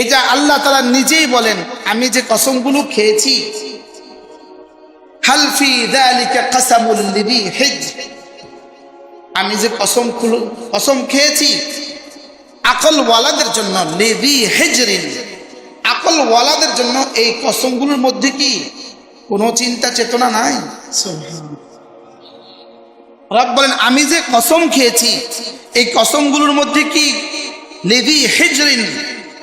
এটা আল্লাহ তাআলা নিজেই বলেন, আমি যে কসমগুলো খেয়েছি, হাল ফি যালিকা কাসামুল লিযি হিজর, আমি যে কসম খেয়েছি আকল ওয়ালাদের জন্য, লিযি হিজরিন, আকল ওয়ালাদের জন্য, এই কসমগুলোর মধ্যে কি কোনো চিন্তা চেতনা নাই? রব বলেন আমি যে কসম খেয়েছি, এই কসমগুলোর মধ্যে কি লিযি হিজরিন,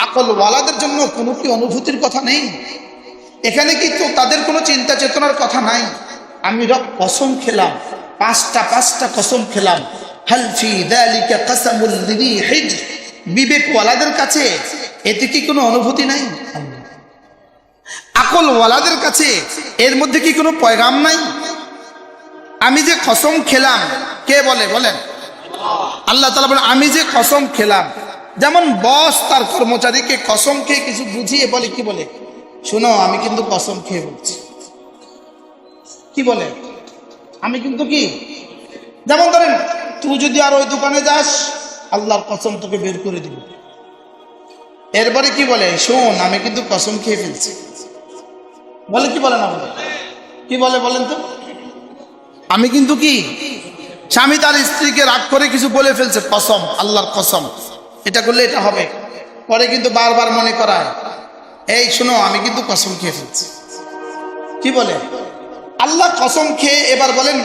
আকল ওয়ালাদের জন্য কোনো কি অনুভূতির কথা নেই? এখানে কি তো তাদের কোনো চিন্তা চেতনার কথা নাই? আমি রব কসম খেলাম, পাঁচটা কসম খেলাম, হাল ফি যালিকা কাসামুল লিযি হিজর, বিবেকওয়ালাদের কাছে এতে কি কোনো অনুভূতি নাই? আকল ওয়ালাদের কাছে এর মধ্যে কি কোনো পয়গাম নাই? আমি যে কসম খেলাম, কে বলে বলেন? আল্লাহ তাআলা বলেন আমি যে কসম খেলাম। যেমন বস তার কর্মচারীকে কসম খেয়ে কিছু বুঝিয়ে বলে, কি বলে? শোনো আমি কিন্তু কসম খেয়ে বলছি। কি বলে? আমি কিন্তু কি, যেমন ধরেন তুই যদি আর ওই দোকানে যাস, আল্লাহর কসম তোকে বের করে দিব। এরপরে কি বলে? শোন আমি কিন্তু কসম খেয়ে ফেলছি। বলে কি বলে না বলে? কি বলে বলেন তো? আমি কিন্তু কি, স্বামী তার স্ত্রীকে রাগ করে কিছু বলে ফেলছে, কসম, আল্লাহর কসম, এটা করলে এটা হবে। পরে কিন্তু বারবার মনে করায়, এই শোনো আমি কিন্তু কসম খেয়ে ফেলছি। কি বলে? আল্লাহ কসম খেয়ে এবার বলেন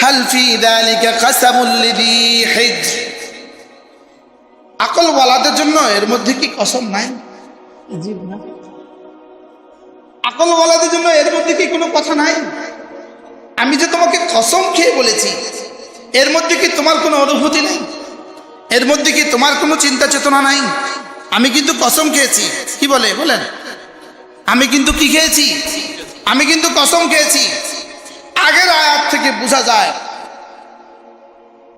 হাল ফি যালিকা কাসামুল লিযি হিজর, আকল ওয়ালাদের জন্য এর মধ্যে কি কসম নাই? আজীব না? আকল ওয়ালাদের জন্য এর মধ্যে কি কোনো কথা নাই? আমি যে তোমাকে কসম খেয়ে বলেছি, এর মধ্যে কি তোমার কোনো অনুভূতি নেই? এর মধ্যে কি তোমার কোনো চিন্তা চেতনা নাই? আমি কিন্তু কসম খেয়েছি। কি বলে বলেন? আমি কিন্তু কি খেয়েছি? আমি কিন্তু কসম খেয়েছি। আগের আয়াত থেকে বোঝা যায়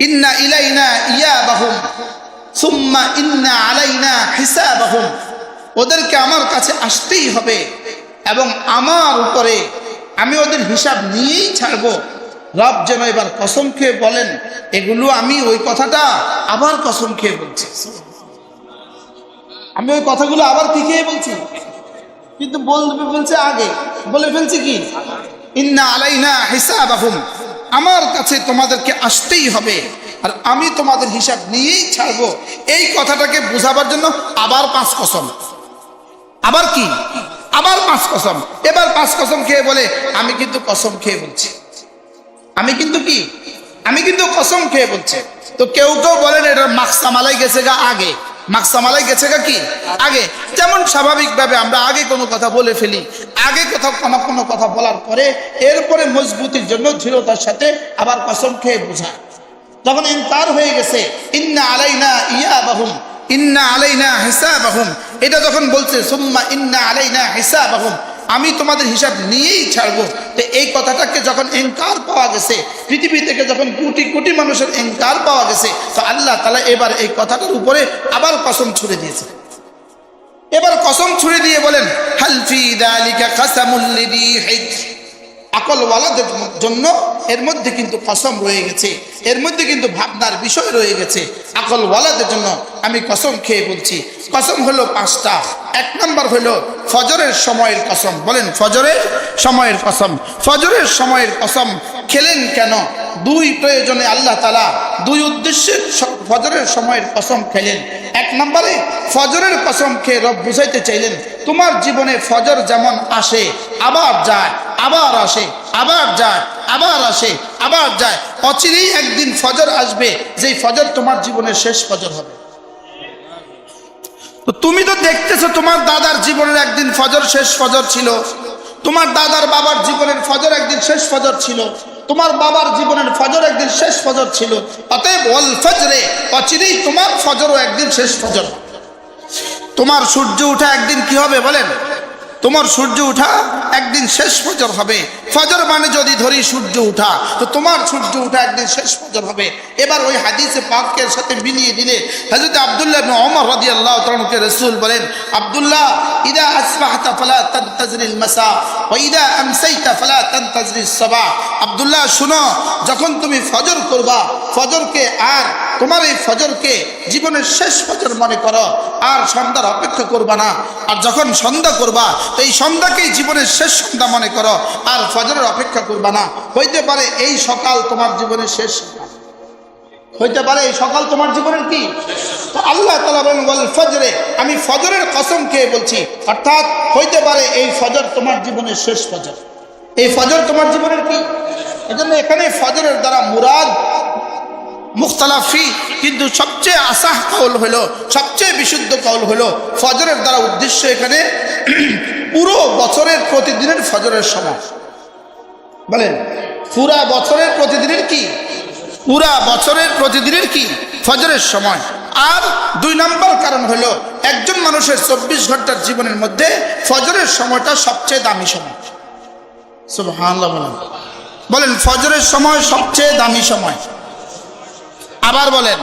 ইন্না ইলাইনা ইয়াবাহুম সুম্মা ইন্না আলাইনা হিসাবাহুম, ওদেরকে আমার কাছে আসতেই হবে এবং আমার উপরে আমি ওদের হিসাব নিয়েই ছাড়বো। রব যেন এবার কসম খেয়ে বলেন এগুলো আমি ওই কথাটা আবার কসম খেয়ে বলছি, আমি ওই কথাগুলো আবার কি খেয়ে বলছি, কিন্তু বলবে বলছে আগে, বলে ফেলছি কি ইন্না আলাইনা হিসাবাহুম, আমার কাছে তোমাদেরকে আসতেই হবে আর আমি তোমাদের হিসাব নিয়েই ছাড়বো। এই কথাটাকে বোঝাবার জন্য আবার 5 কসম, আবার কি, আবার 5 কসম। এবার 5 কসম খেয়ে বলে আমি কিন্তু কসম খেয়ে বলছি, আমি কিন্তু কি, আমি কিন্তু কসম খেয়ে বলছি। তো কেউ কেউ বলেন এটা মাকসামালাই গেছে গা আগে, মাকসামালাই গেছে গা কি আগে। যেমন স্বাভাবিকভাবে আমরা আগে কোনো কথা বলে ফেলি, আগে কোনো কথা বলার পরে এরপরে মজবুতির জন্য দৃঢ়তার সাথে আবার কসম খেয়ে বোঝায়। যখন ইনকার হয়ে গেছে ইন্না আলাইনা ইয়াবাহুম ইন্না আলাইনা হিসাবাহুম, এটা যখন বলছে সুম্মা ইন্না আলাইনা হিসাবাহুম, আমি তোমাদের হিসাব নিয়েই ছাড়বো। তো এই কথাটাকে যখন ইনকার পাওয়া গেছে, পৃথিবী থেকে যখন কোটি কোটি মানুষের ইনকার পাওয়া গেছে, তো আল্লাহ তাআলা এবার এই কথাটার উপরে আবার কসম ছুড়ে দিয়েছে। এবার কসম ছুড়ে দিয়ে বলেন হাল ফি যালিকা কাসামুল লিযি হিজর, আকল ওয়ালাদের জন্য এর মধ্যে কিন্তু কসম রয়ে গেছে, এর মধ্যে কিন্তু ভাবনার বিষয় রয়ে গেছে। আকল ওয়ালাদের জন্য আমি কসম খেয়ে বলছি। কসম হলো 5টা। 1 নম্বর হলো ফজরের সময়ের কসম। বলেন ফজরের সময়ের কসম। ফজরের সময়ের কসম খেলেন কেন? 2 প্রয়োজনে আল্লাহ তাআলা 2 উদ্দেশ্যে ফজরের সময়ের কসম খেলেন। 1 নম্বরে ফজরের কসম খেয়ে রব বুঝাইতে চাইলেন তোমার জীবনে ফজর যেমন আসে আবার যায়, আবার আসে, আবার যায়, আবার আসে, আবার যায়, অচিরেই একদিন ফজর আসবে যেই ফজর তোমার জীবনের শেষ ফজর হবে। তো তুমি তো দেখতেছো তোমার দাদার জীবনের একদিন ফজর শেষ ফজর ছিল, তোমার দাদার বাবার জীবনের ফজর একদিন শেষ ফজর ছিল, তোমার বাবার জীবনের ফজর একদিন শেষ ফজর ছিল। অতএব ওয়াল ফজরে, অচিরেই তোমার ফজরও একদিন শেষ ফজর। তোমার সূর্য ওঠা একদিন কি হবে বলেন? তোমার সূর্য ওঠা একদিন শেষ ফজর হবে। ফজর মানে যদি ধরি সূর্য ওঠা, তো তোমার সূর্য ওঠা একদিন শেষ ফজর হবে। এবার ওই হাদিসে পাকের সাথে মিলিয়ে দিলে হযরত আব্দুল্লাহ ইবনে ওমর রাদিয়াল্লাহু তাআলা কে রাসূল বলেন, আব্দুল্লাহ ইদা আসবাহতা ফালা তানতাজিরিল মাসা ওয়া ইদা আমসাইতা ফালা তানতাজিরিস সাবাহ। আব্দুল্লাহ শুনো, যখন তুমি ফজর করবা, ফজরকে আর তোমার এই ফজরকে জীবনের শেষ ফজর মনে করো, আর সন্ধ্যার অপেক্ষা করবা না। আর যখন সন্ধ্যা করবা তো এই সন্ধ্যাকেই জীবনের শেষ সন্ধ্যা মনে করো, আর ফজরের অপেক্ষা করবা না। হইতে পারে এই সকাল তোমার জীবনের শেষ সকাল, হইতে পারে এই সকাল তোমার জীবনের কি। তো আল্লাহ তাআলা বলেন ওয়াল ফজরে, আমি ফজরের কসম খেয়ে বলছি, অর্থাৎ হইতে পারে এই ফজর তোমার জীবনের শেষ ফজর, এই ফজর তোমার জীবনের কি। এজন্য এখানে ফজরের দ্বারা মুরাদ মুখতালাফি, কিন্তু সবচেয়ে আসাহ কওল হলো, সবচেয়ে বিশুদ্ধ কওল হলো ফজরের দ্বারা উদ্দেশ্য এখানে পুরো বছরের প্রতিদিনের ফজরের সময়। বলেন পুরা বছরের প্রতিদিনের কি, পুরা বছরের প্রতিদিনের কি ফজরের সময়। আর 2 নম্বর কারণ হলো একজন মানুষের 24 ঘন্টার জীবনের মধ্যে ফজরের সময়টা সবচেয়ে দামি সময়। সুবহানাল্লাহ বলেন, বলেন ফজরের সময় সবচেয়ে দামি সময়। আবার বলেন,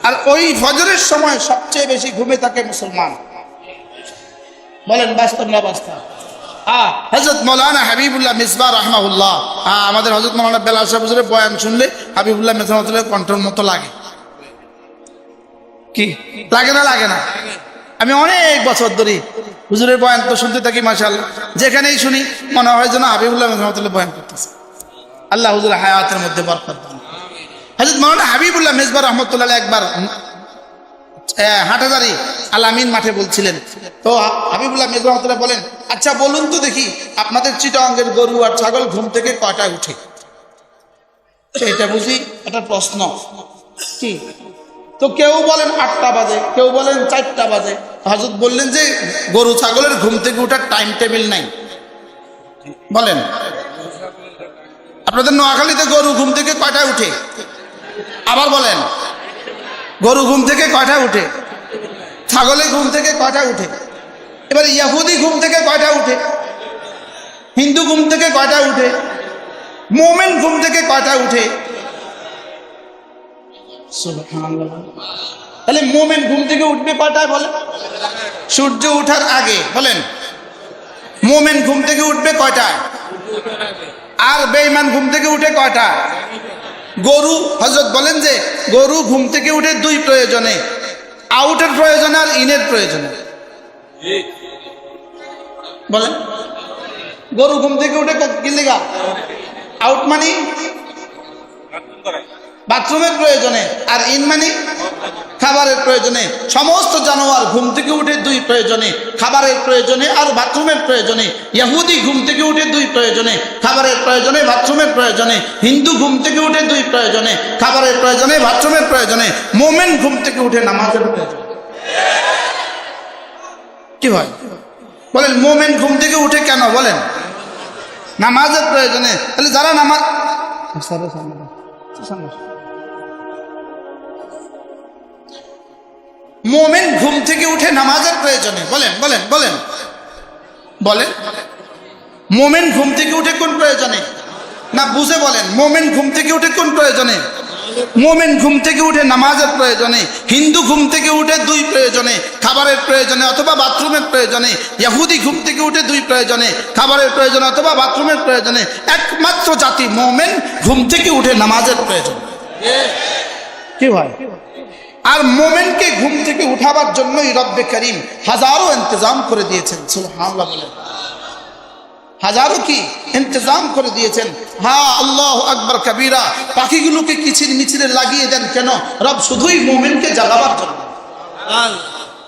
আর ওই ফজরের সময় সবচেয়ে বেশি ঘুমে থাকে মুসলমান। বলেন বাস্তব না বাস্তব। হযরত মাওলানা হাবিবুল্লাহ মিসবাহ রাহমাহুল্লাহ, আমাদের হযরত মাওলানা বেলাল সাহেব হুজুরের বয়ান শুনলে হাবিবুল্লাহ মিসবাহ কণ্ঠের মতো লাগে, কি লাগে না? লাগে না? আমি অনেক বছর ধরে হুজুরের বয়ান তো শুনতে থাকি, মাশাআল্লাহ, যেখানেই শুনি মনে হয় যেন হাবিবুল্লাহ মিসবাহ বয়ান করতেছে। আল্লাহ হুজুরের হায়াতের মধ্যে বরকত দান। হযরত মাওলানা হাবিবুল্লাহ মিসবাহ রাহমাতুল্লাহ একবার হাটাজারি আল আমিন মাঠে বলছিলেন। তো হাবিবুল্লাহ মিসবাহ রাহমাতুল্লাহ বলেন, আচ্ছা বলুন তো দেখি আপনাদের চিটাঙ্গের গরু আর ছাগল ঘুম থেকে কয়টায় উঠে? এটা বুঝি একটা প্রশ্ন, কি? তো কেউ বলেন 8টা বাজে, কেউ বলেন 4টা বাজে। হযরত বললেন যে গরু ছাগলের ঘুম থেকে ওঠার টাইম টেবিল নাই। বলেন আপনাদের নোয়াখালীতে গরু ঘুম থেকে কয়টায় উঠে? আবার বলেন গরু ঘুম থেকে কয়টায় উঠে? ছাগলের ঘুম থেকে কয়টায় উঠে? এবার ইহুদি ঘুম থেকে কয়টায় উঠে? হিন্দু ঘুম থেকে কয়টায় উঠে? মুমিন ঘুম থেকে কয়টায় উঠে? সুবহানাল্লাহ। তাহলে মুমিন ঘুম থেকে উঠবে কয়টায় বলেন? সূর্য ওঠার আগে। বলেন মুমিন ঘুম থেকে উঠবে কয়টায়? আর বেঈমান ঘুম থেকে উঠে কয়টায়? গরু, হযরত বলেন যে গরু ঘুম থেকে উঠে 2 প্রয়োজনে, আউটের প্রয়োজনে আর ইনের প্রয়োজনে। বলেন গরু ঘুম থেকে উঠে কি লেগা? আউট মানে বাথরুমের প্রয়োজনে, আর ইন মানে খাবারের প্রয়োজনে। সমস্ত জানোয়ার ঘুম থেকে উঠে 2 প্রয়োজনে, খাবারের প্রয়োজনে আর বাথরুমের প্রয়োজনে। ইহুদি ঘুম থেকে উঠে 2 প্রয়োজনে, খাবারের প্রয়োজনে বাথরুমের প্রয়োজনে। হিন্দু ঘুম থেকে উঠে 2 প্রয়োজনে, খাবারের প্রয়োজনে বাথরুমের প্রয়োজনে। মুমিন ঘুম থেকে উঠে নামাজের প্রয়োজনে। কি ভাই বলেন মুমিন ঘুম থেকে উঠে কেন? বলেন নামাজের প্রয়োজনে। তাহলে যারা নামাজ, মুমিন ঘুম থেকে উঠে নামাজের প্রয়োজনে। বলেন বলেন বলেন বলেন মুমিন ঘুম থেকে উঠে কোন প্রয়োজনে? না বুঝে বলেন মুমিন ঘুম থেকে উঠে কোন প্রয়োজনে? মুমিন ঘুম থেকে উঠে নামাজের প্রয়োজনে। হিন্দু ঘুম থেকে উঠে 2 প্রয়োজনে, খাবারের প্রয়োজনে অথবা বাথরুমের প্রয়োজনে। ইহুদি ঘুম থেকে উঠে 2 প্রয়োজনে, খাবারের প্রয়োজনে অথবা বাথরুমের প্রয়োজনে। একমাত্র জাতি মুমিন ঘুম থেকে উঠে নামাজের প্রয়োজন। কি ভাই? আর মুমিনকে ঘুম থেকে উঠাবার জন্যই রব্বে করিম হাজারো ইন্তজাম করে দিয়েছেন। সুবহানাল্লাহ বলেন হাজারো কি ইন্তজাম করে দিয়েছেন। হ্যাঁ আল্লাহু আকবার কবীরা। পাখিগুলোকে কিচির মিচিরে লাগিয়ে দেন কেন? রব শুধুই মুমিনকে জাগাবার জন্য।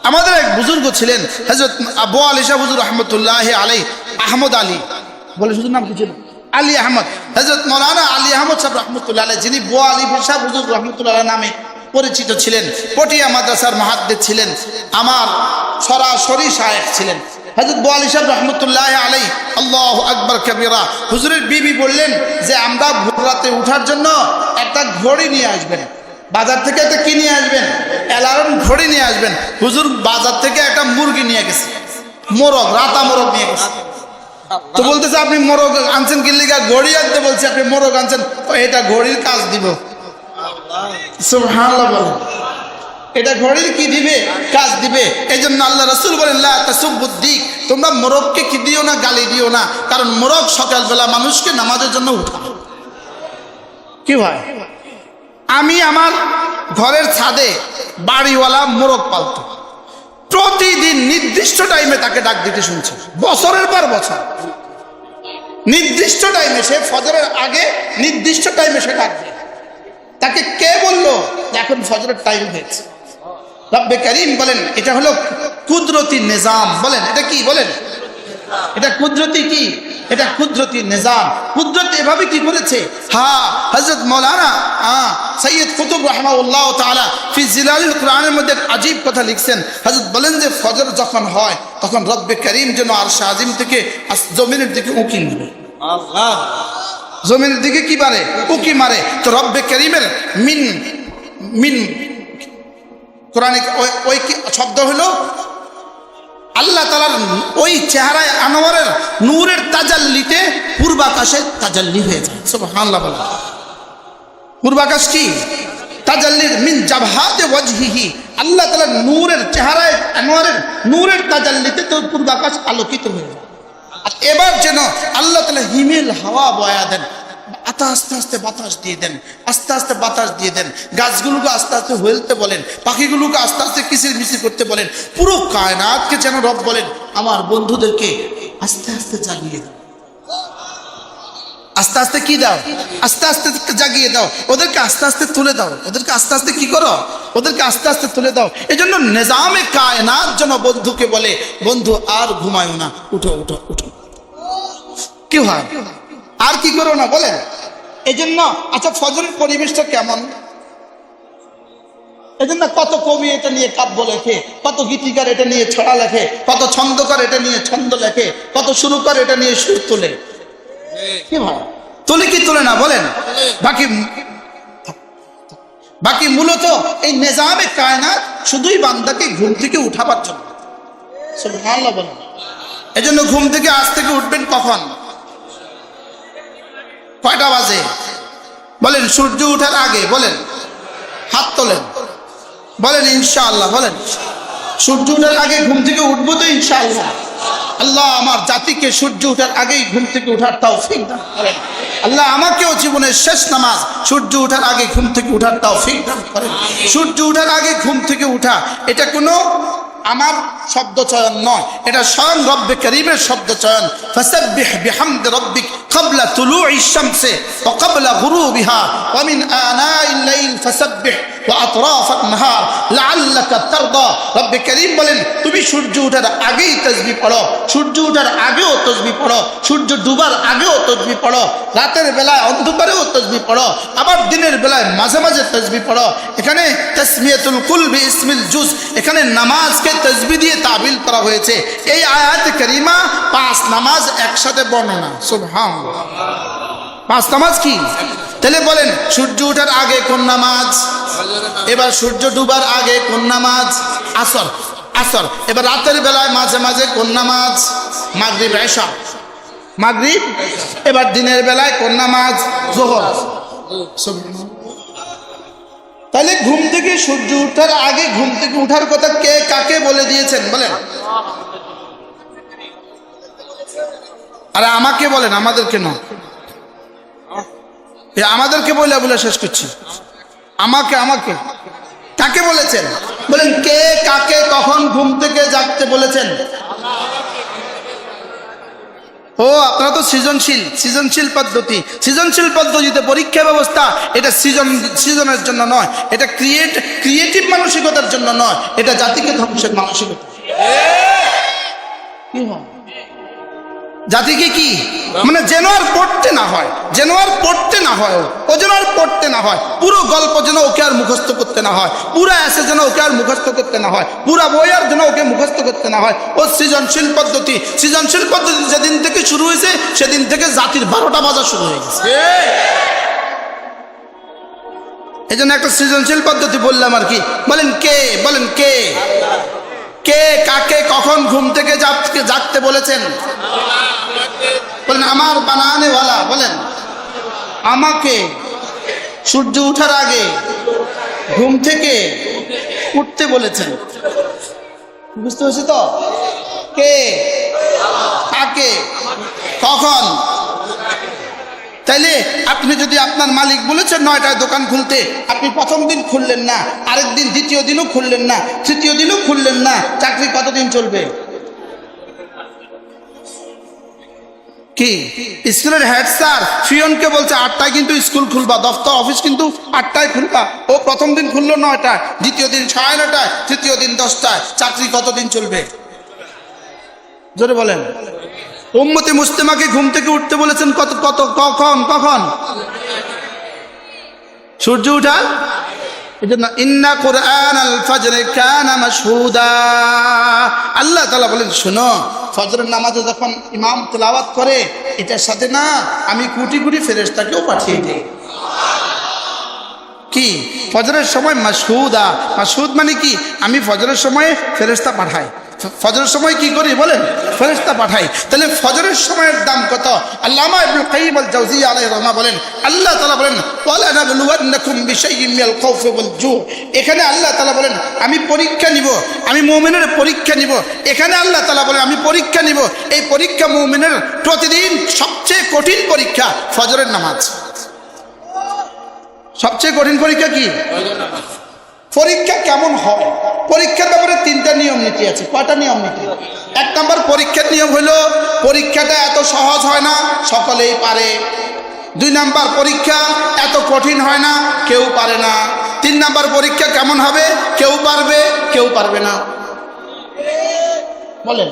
আমাদের এক বুজুর্গ ছিলেন হযরত আবু আলী শাহ হুজুর রাহমাতুল্লাহি আলাইহি, আহমদ আলী বলে শুধু নাম কি ছিল? আলী আহমদ। হযরত মাওলানা আলী আহমদ সাহেব রাহমাতুল্লাহি আলাইহি, যিনি বু আলী শাহ হুজুর রাহমাতুল্লাহি নামে পরিচিত ছিলেন, পটিয়া মাদ্রাসার মুহাদ্দিস ছিলেন, আমার সরাসরি শায়েখ ছিলেন হযরত বু আলী সাহেব রাহমাতুল্লাহি আলাইহি। আল্লাহু আকবার কবীরা। হুজুরের বিবি বললেন যে আমরা ভোর রাতে ওঠার জন্য একটা ঘড়ি নিয়ে আসবেন। বাজার থেকে একটা কি নিয়ে আসবেন? অ্যালার্ম ঘড়ি নিয়ে আসবেন। হুজুর বাজার থেকে একটা মুরগি নিয়ে গেছে, মোরগ, রাতা মোরগ নিয়ে গেছে। তো বলতেছে আপনি মোরগ আনছেন কি লিগা? ঘড়ি আনতে বলছে, আপনি মোরগ আনছেন। এটা ঘড়ির কাজ দিব। সুবহানাল্লাহ বলেন এটা ঘড়ির কি দিবে? কাজ দিবে। এই জন্য আল্লাহ রাসূল বলেন লা তাসুবুদ্দিক, তোমরা মোরগকে কি দিও না, গালি দিও না, কারণ মোরগ সকালবেলা মানুষকে নামাজের জন্য উঠায়। কি ভাই আমি আমার ঘরের ছাদে বাড়িওয়ালা মোরগ পালতো, প্রতিদিন নির্দিষ্ট টাইমে তাকে ডাক দিতে শুনছি, বছরের পর বছর নির্দিষ্ট টাইমে, সে ফজরের আগে নির্দিষ্ট টাইমে সে ডাক দেয়। তাকে কে বললো যে এখন ফজরের টাইম হয়েছে? রব্বে করিম বলেন এটা হলো কুদরতি নিজাম। বলেন এটা কি? বলেন এটা কুদরতি কি? এটা কুদরতি নিজাম। কুদরত এভাবে কি করেছে? হ্যাঁ, হযরত মাওলানা সৈয়দ কুতুব রাহমাহুল্লাহ তাআলা ফি জিলালিল কুরআনের মধ্যে আজীব কথা লিখছেন। হযরত বলেন যে ফজর যখন হয় তখন রব্বে করিম যেন আরশ আজিম থেকে জমিনের দিকে উঁকি মারে। আল্লাহ জমিনের দিকে কি মারে? উঁকি মারে। তো রব্বে করিমের মিন মিন কোরআনে ওই শব্দ হলো আল্লাহ তাআলার ওই চেহারায় আনোয়ারের নূরের তাজাল্লিতে পূর্বাকাশে তাজাল্লি হয়ে যায়। সুবহানাল্লাহ বলেন। পূর্বাকাশ কি? তাজাল্লি মিন জাবহাতে ওয়াজহিহি, আল্লাহ তাআলার নূরের চেহারায় আনোয়ারের নূরের তাজাল্লিতে তো পূর্বাকাশ আলোকিত হয়ে যায়। আর এবার যেন আল্লাহ তাআলা হিমেল হাওয়া বয়া দেন, আস্তে আস্তে বাতাস দিয়ে দেন, আস্তে আস্তে বাতাস দিয়ে দেন, গাছগুলোকে আস্তে আস্তে হেলতে বলেন, পাখিগুলোকে আস্তে আস্তে কিচির মিচির করতে বলেন, পুরো কায়নাতকে যেন রব বলেন আমার বন্ধুদেরকে আস্তে আস্তে জাগিয়ে দাও, আস্তে আস্তে কি দাও? আস্তে আস্তে জাগিয়ে দাও, ওদেরকে আস্তে আস্তে তুলে দাও, ওদেরকে আস্তে আস্তে কি করো? ওদেরকে আস্তে আস্তে তুলে দাও। এই জন্য নিজামে কায়নাত যেন বন্ধুকে বলে বন্ধু আর ঘুমায়ো না, উঠো উঠো উঠো। কি হয়? আর কি করো না বলেন। এই জন্য আচ্ছা ফজরের পরিবেশটা কেমন? এই জন্য কত কবি এটা নিয়ে কাব্য লেখে, কত গীতিকার এটা নিয়ে ছড়া লেখে, কত ছন্দকার এটা নিয়ে ছন্দ লেখে, কত সুরকার এটা নিয়ে সুর তোলে। কি ভাই তোলে কি তোলে না বলেন? বাকি মূলত এই নিজামে কায়নাত শুধুই বান্দাকে ঘুম থেকে উঠাবার জন্য। সুবহানাল্লাহ বলেন। এই জন্য ঘুম থেকে আজ থেকে উঠবেন কখন? কয়টা বাজে বলেন? সূর্য ওঠার আগে। বলেন, হাত তোলেন, বলেন ইনশাআল্লাহ। বলেন সূর্য ওঠার আগে ঘুম থেকে উঠবো তো ইনশাআল্লাহ। আল্লাহ আমার জাতিকে সূর্য ওঠার আগেই ঘুম থেকে উঠার তৌফিক দান করেন। আল্লাহ আমাকেও জীবনের শেষ নামাজ সূর্য ওঠার আগে ঘুম থেকে উঠার তৌফিক দান করেন। সূর্য ওঠার আগে ঘুম থেকে উঠা এটা কোনো আমার শব্দ চয়ন নয়, এটা স্বয়ং রব্বে করিমের শব্দ চয়ন। ফাসাব্বিহ বিহামদি রাব্বিক ক্বাবলা তুলুইশ শামসি ওয়া ক্বাবলা গুরুবিহা ওয়া মিন আনাইল লাইল ফাসাব্বিহ ওয়া আতরাফান নাহার লাআল্লাকা তারদা। রব্বে করিম বলেন তুমি সূর্য ওঠার আগেই তাসবিহ পড়ো, সূর্য ওঠার আগেও তাসবিহ পড়ো, সূর্য ডুবার আগেও তাসবিহ পড়ো, রাতের বেলায় অন্ধকারেও তাসবিহ পড়ো, আবার দিনের বেলায় মাঝে মাঝে তাসবিহ পড়ো। এখানে তাসমিয়াতুল কুল বিইসমিল জুজ, এখানে নামাজকে তাসবিহ দিয়ে তাবিল করা হয়েছে। এই আয়াতে কারিমা 5 নামাজ একসাথে বর্ণনা। সুবহানাল্লাহ। 5 নামাজ কি? তাহলে বলেন সূর্য ওঠার আগে কোন নামাজ? এবার সূর্য ডুবার আগে কোন নামাজ? আসর। আসর। এবার রাতের বেলায় মাঝে মাঝে কোন নামাজ? মাগরিব ইশা। মাগরিব। এবার দিনের বেলায় কোন নামাজ? যোহর। সুবহানাল্লাহ। তাহলে ঘুম থেকে সূর্য ওঠার আগে ঘুম থেকে উঠার কথা কে কাকে বলে দিয়েছেন বলেন? আরে আমাকে বলেন, আমাদেরকে নয়। আমাদেরকে বলে বলে শেষ করছি। আমাকে আমাকে কাকে বলেছেন বলেন? কে কাকে কখন ঘুম থেকে জাগতে বলেছেন? ও আপনারা তো সৃজনশীল পদ্ধতি। সৃজনশীল পদ্ধতিতে পরীক্ষা ব্যবস্থা এটা সৃজনের জন্য নয়, এটা ক্রিয়েটিভ মানসিকতার জন্য নয়, এটা জাতিকে ধ্বংসের মানসিকতা। কি হয়? জাতিকে কি মানে যেন আর পড়তে না হয়, যেন আর পড়তে না হয়, ও যেন আর পড়তে না হয়, পুরো গল্প যেন ওকে আর মুখস্থ করতে না হয়, পুরো এসে যেন ওকে আর মুখস্থ করতে না হয়, পুরো বই আর যেন ওকে মুখস্থ করতে না হয়। ও সৃজনশীল পদ্ধতি যেদিন থেকে শুরু হয়েছে সেদিন থেকে জাতির 12টা বাজা শুরু হয়ে গেছে। এই জন্য একটা সৃজনশীল পদ্ধতি বললাম আর কি। বলেন কে? বলেন কে? কে কাকে কখন ঘুম থেকে জাগতে বলেছেন? বলেন আমার বানানেওয়ালা। বলেন আমাকে সূর্য ওঠার আগে ঘুম থেকে উঠতে বলেছেন। বুঝতে হয়েছে তো? কে কাকে কখন? তাইলে আপনি যদি আপনার মালিক বলেছেন 9টায় দোকান খুলতে, আপনি প্রথম দিন খুললেন না, আরেক দিন দ্বিতীয় দিনও খুললেন না, তৃতীয় দিনও খুললেন না, চাকরি কতদিন চলবে? কি স্কুলের হেড স্যার ফিয়নকে বলছে 8টায় কিন্তু স্কুল খুলবা, দফতর অফিস কিন্তু 8টায় খুলবা, ও প্রথম দিন খুললো 9টায়, দ্বিতীয় দিন 9:30টায়, তৃতীয় দিন 10টায়, চাকরি কতদিন চলবে? জোরে বলেন। উম্মতে মুসলিমাকে ঘুম থেকে উঠতে বলেছেন কখন? সূর্য উঠার এজন্য ইন্না কুরআনাল ফাজরে কানা মাশহুদা। আল্লাহ তাআলা বলেন, শোনো, ফজরের নামাজে যখন ইমাম তেলাওয়াত করে, এটার সাথে না আমি কোটি কোটি ফেরেশতাকেও পাঠিয়ে দিই। কি ফজরের সময় মাশহুদা, মাশহুদ মানে কি? আমি ফজরের সময় ফেরেশতা পাঠাই। ফজরের সময় কি করি বলেন? ফেরেশতা পাঠাই। তাহলে ফজরের সময়ের দাম কত? আল্লামা ইবনে কাইয়িম আল জাওজিয়্যা আলাইহিস রাহমাহ বলেন, আল্লাহ তাআলা বলেন ওয়ালা নাবলুওয়ান্নাকুম বিশাইইন মিনাল খাউফি ওয়াল জু। এখানে আল্লাহ তাআলা বলেন আমি পরীক্ষা নিব, আমি মুমিনের পরীক্ষা নিব। এখানে আল্লাহ তাআলা বলেন আমি পরীক্ষা নিব। এই পরীক্ষা মুমিনের প্রতিদিন সবচেয়ে কঠিন পরীক্ষা ফজরের নামাজ। সবচেয়ে কঠিন পরীক্ষা কি? পরীক্ষা কেমন হয়? পরীক্ষার ব্যাপারে 3টা নিয়ম নীতি আছে। কয়টা নিয়ম নীতি? 1 নম্বর পরীক্ষার নিয়ম হলো পরীক্ষাটা এত সহজ হয় না, সকলেই পারে। 2 নম্বর পরীক্ষা এত কঠিন হয় না, কেউ পারে না। 3 নম্বর পরীক্ষা কেমন হবে? কেউ পারবে, কেউ পারবে না। বলেন,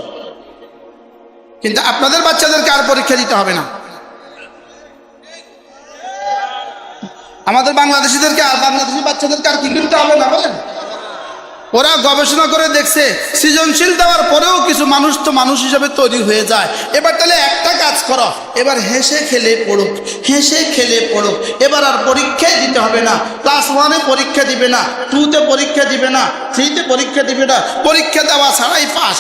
কিন্তু আপনাদের বাচ্চাদেরকে আর পরীক্ষা দিতে হবে না। আমাদের বাংলাদেশিদেরকে আর বাংলাদেশি বাচ্চাদেরকে আর কি করতে হবে না বলেন? ওরা গবেষণা করে দেখছে সৃজনশীল দেওয়ার পরেও কিছু মানুষ তো মানুষ হিসেবে তৈরি হয়ে যায়। এবার তাহলে একটা কাজ করো, এবার হেসে খেলে পড়ুক, হেসে খেলে পড়ুক। এবার আর পরীক্ষাই দিতে হবে না। ক্লাস 1-এ পরীক্ষা দিবে না, 2-তে পরীক্ষা দিবে না, 3-তে পরীক্ষা দিবে না। পরীক্ষা দেওয়া ছাড়াই পাস,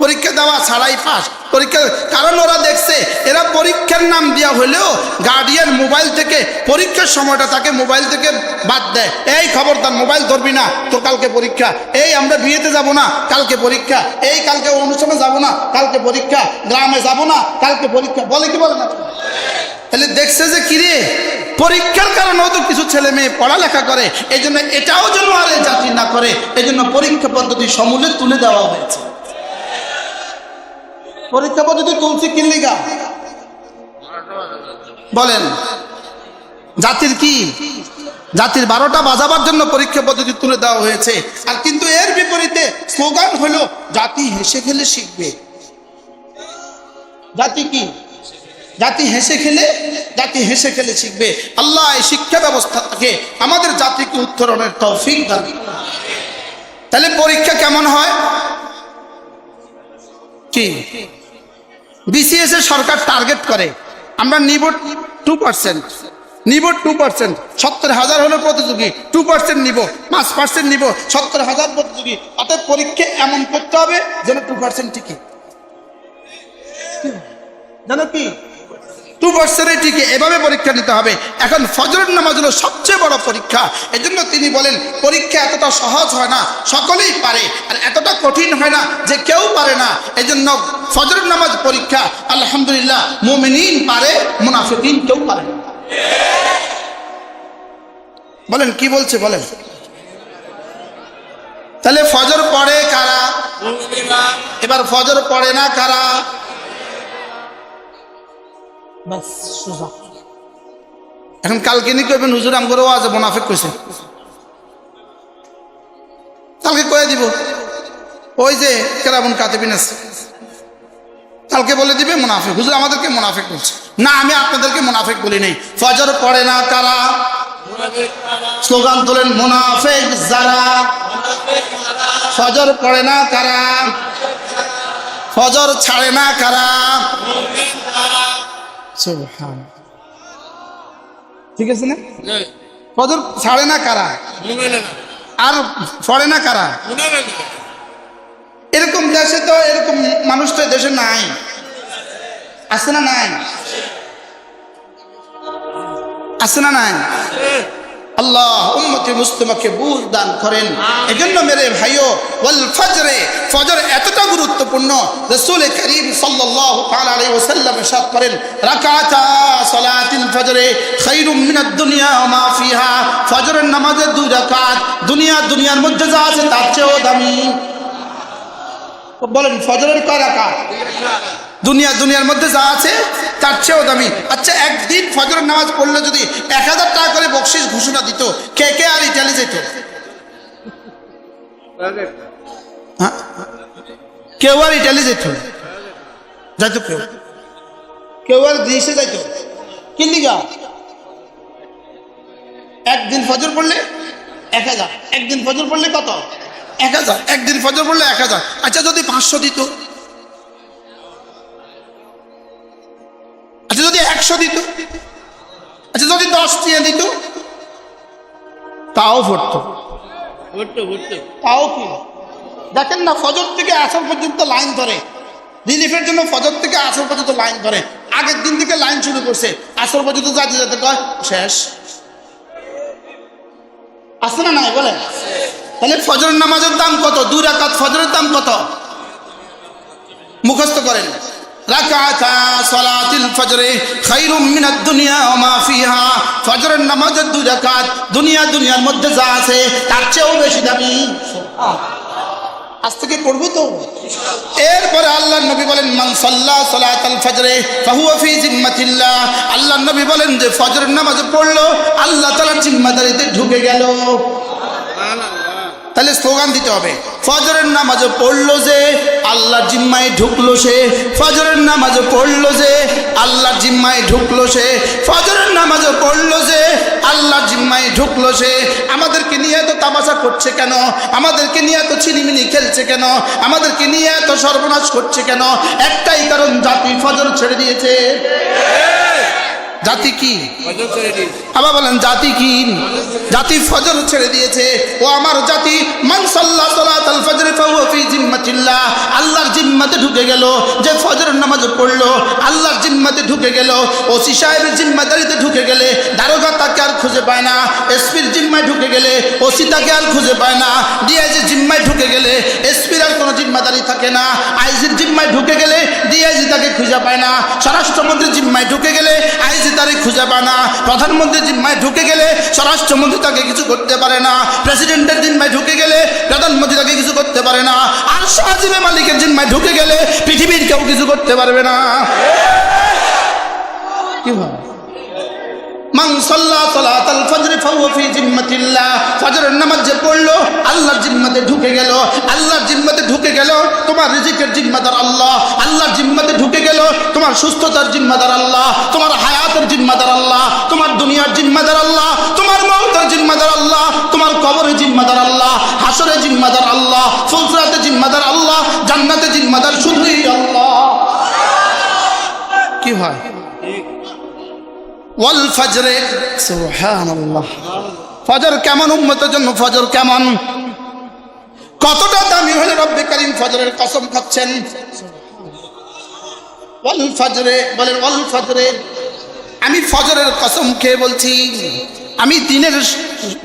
পরীক্ষা দেওয়া ছাড়াই পাস। পরীক্ষা, কারণ ওরা দেখছে এরা পরীক্ষার নাম দেওয়া হলেও গার্ডিয়ান মোবাইল থেকে পরীক্ষার সময়টা তাকে মোবাইল থেকে বাদ দেয়। এই খবরদার মোবাইল ধরবি না, তোর কালকে পরীক্ষা। এই আমরা বিয়েতে যাব না, কালকে পরীক্ষা। এই কালকে অনুষ্ঠানে যাব না, কালকে পরীক্ষা। গ্রামে যাব না, কালকে পরীক্ষা। বলে কি বলে না? তাহলে দেখছে যে কিরে পরীক্ষার কারণেও তো কিছু ছেলে মেয়ে পড়ালেখা করে, এই জন্য এটাও যেন আর এই জাতি না করে, এই জন্য পরীক্ষা পদ্ধতি সমূলে তুলে দেওয়া হয়েছে। পরীক্ষা পদ্ধতি তুলছি কি লিগা বলেন? জাতির কি? জাতির 12টা বাজাবার জন্য পরীক্ষা পদ্ধতি তুলে দেওয়া হয়েছে। আর কিন্তু এর বিপরীতে স্লোগান হলো জাতি হেসে খেলে শিখবে। জাতি কি? জাতি হেসে খেলে, জাতি হেসে খেলে শিখবে। আল্লাহ এই শিক্ষা ব্যবস্থা থেকে আমাদের জাতিকে উত্তরণের তৌফিক দান করুন। তাহলে পরীক্ষা কেমন হয়? কি বিসিএস এর সরকার টার্গেট করে আমরা নিব 2%, নিব 2%। 70,000 হলো প্রতিযোগী, 2% নিব, 5% নিব, 70,000 প্রতিযোগী। অতএব পরীক্ষা এমন করতে হবে যেন 2% টিকে, যেন কি 2% টিকে। এভাবে পরীক্ষা নিতে হবে। এখন ফজরের নামাজ হলো সবচেয়ে বড় পরীক্ষা। এজন্য তিনি বলেন পরীক্ষা এতটা সহজ হয় না, সকলেই পারে, আর এতটা কঠিন হয় না যে কেউ পারে না। এজন্য ফজরের নামাজ পরীক্ষা। আলহামদুলিল্লাহ, মুমিনিন পারে, মুনাফিকিন কেউ পারে না। বলেন কি বলছে বলেন? তাহলে ফজর পড়ে কারা? এবার ফজর পড়ে না কারা? এখন কালকে নি কইবেন হুজুর আমগো ওয়াজ মুনাফিক কইছে, কালকে কয়ে দিব ওই যে কেরামুন কাতিবিন আছে, কালকে বলে দিবে মুনাফিক, হুজুর আমাদেরকে মুনাফিক বলছে। না, আমি আপনাদেরকে মুনাফিক বলি নাই। ফজর পড়ে না কারা? স্লোগান তোলেন, মুনাফিক যারা। ফজর পড়ে না কারা? ফজর ছাড়ে না কারা? ঠিক আছে না? ফজর ছাড়ে না কারা? আর পড়ে না কারা? এরকম দেশে তো এরকম মানুষ তো দেশে নাই, আছে না? নাই, আছে না? নাই। আল্লাহ উম্মতে মুসলিমাকে বুঝ দান করেন। এজন্য মেরে ভাইও ওয়াল ফজরে, ফজর এতটা গুরুত্বপূর্ণ। গুরুত্বপূর্ণ। রাসূল করিম সাল্লাল্লাহু তাআলা আলাইহি ওয়াসাল্লাম ইরশাদ করেন, রাকাতা সালাতিল ফজরে খায়রুম মিনাদ দুনিয়া ওয়া মা ফিহা। ফজরের নামাজের 2 রাকাত দুনিয়ার মধ্যে যা আছে তার চেয়েও দামি। বলেন ফজরের কয় রাকাত? দুনিয়ার মধ্যে যা আছে তার চেয়েও দামি। আচ্ছা, একদিন ফজরের নামাজ পড়লে যদি 1000 টাকা করে বকশিশ ঘোষণা দিত, কে কে আর ইটালি যেত? কেউ আর ইটালি যেত? যাইতো কেউ আর গ্রিসে যাইতো? কি লিগা? একদিন ফজর পড়লে 1000, একদিন ফজর পড়লে কত? 1000, একদিন ফজর পড়লে 1000। আচ্ছা, যদি 500 দিত, আচ্ছা যদি 100 দিত, আচ্ছা যদি 10 টাকা দিত, তাও পড়তো। তাও কি দেখেন না, ফজর থেকে আসর পর্যন্ত লাইন ধরে, রিলিফের জন্য ফজর থেকে আসর পর্যন্ত লাইন ধরে। আগের দিন থেকে লাইন শুরু করছে, আসর পর্যন্ত যাতে যাতে কয় শেষ। আসে না নাই বলে? তাহলে ফজরের নামাজের দাম কত? 2 রাকাত ফজরের দাম কত? মুখস্থ করেন, রাকাতা সালাতিল ফজরে খায়রুম মিনাদ দুনিয়া ওয়া মা ফিহা। ফজরের নামাজের 2 রাকাত দুনিয়ার মধ্যে যা আছে তার চেয়েও বেশি দামি। আজ থেকে পড়বো তো। এরপরে আল্লাহর নবী বলেন, মান সাল্লা সালাতাল ফজরে ফাহুয়া ফি জিম্মাতিল্লাহ। আল্লাহর নবী বলেন যে ফজরের নামাজ পড়লো আল্লাহ তাআলার জিম্মাদারিতে ঢুকে গেল। তাহলে স্লোগান দিতে হবে, ফজরের নামাজ পড়লো যে আল্লাহর জিম্মায় ঢুকলো সে। ফজরের নামাজ পড়লো যে আল্লাহর জিম্মায় ঢুকলো সে। ফজরের নামাজ পড়লো যে আল্লাহর জিম্মায় ঢুকলো সে। আমাদেরকে নিয়ে এত তামাশা করছে কেন? আমাদেরকে নিয়ে এত ছিনিমিনি খেলছে কেন? আমাদেরকে নিয়ে এত সর্বনাশ করছে কেন? একটাই কারণ, জাতি ফজর ছেড়ে দিয়েছে। জাতি কি? আবার বলেন, জাতি কি? জাতি ফজর ছেড়ে দিয়েছে। ও আমার জাতি, মান সাল্লা সালাতাল ফজর ফাহুয়া ফি জিম্মাতিল্লাহ। আল্লাহর জিম্মাতে ঢুকে গেল। যে ফজরের নামাজ পড়লো আল্লাহর জিম্মাতে ঢুকে গেল। ওসি সাহেবের জিম্মাদারিতে ঢুকে গেলে দারোগা তাকে আর খুঁজে পায় না। এসপির জিম্মায় ঢুকে গেলে ওসি তাকে আর খুঁজে পায় না। ডিআইজির জিম্মায় ঢুকে গেলে এসপির আর কোনো জিম্মাদারি থাকে না। আইজির জিম্মায় ঢুকে গেলে ডিআইজি তাকে খুঁজে পায় না। স্বরাষ্ট্রমন্ত্রীর জিম্মায় ঢুকে গেলে আইজি তারে খুঁজে পায় না। প্রধানমন্ত্রীর জিম্মায় ঢুকে গেলে স্বরাষ্ট্রমন্ত্রী তাকে কিছু করতে পারে না। প্রেসিডেন্টের জিম্মায় ঢুকে গেলে প্রধানমন্ত্রী তাকে কিছু করতে পারে না। আর শাহজিবে মালিকের জিম্মায় ঢুকে গেলে পৃথিবীর কেউ কিছু করতে পারবে না। কি হয়? মান সাল্লা সালাতাল ফজর ফাহুয়া ফি জিম্মাতিল্লাহ। ফজরের নামাজ যে পড়লো আল্লাহর জিম্মাতে ঢুকে গেল। আল্লাহর জিম্মাতে ঢুকে গেল তোমার রিজিকের জিম্মাদার আল্লাহ। আল্লাহর জিম্মাতে ঢুকে গেল তোমার সুস্থতার জিম্মাদার আল্লাহ। তোমার হায়াতের জিম্মাদার আল্লাহ। তোমার দুনিয়ার জিম্মাদার আল্লাহ। তোমার মওতের জিম্মাদার আল্লাহ। তোমার কবরের জিম্মাদার আল্লাহ। হাসরের জিম্মাদার আল্লাহ। ফুলসরাতে জিম্মাদার আল্লাহ। জান্নাতে জিম্মাদার শুধুই আল্লাহ। কি হয়? ওয়াল ফজরে, সুবহানাল্লাহ। ফজর কেমন উম্মতের জন্য? ফজর কেমন, কতটা দামি হলে রব্বে কারীম ফজরের কসম খাচ্ছেন? ওয়াল ফজরে বলেন, ওয়াল ফজরে, আমি ফজরের কসম খেয়ে বলছি, আমি দিনের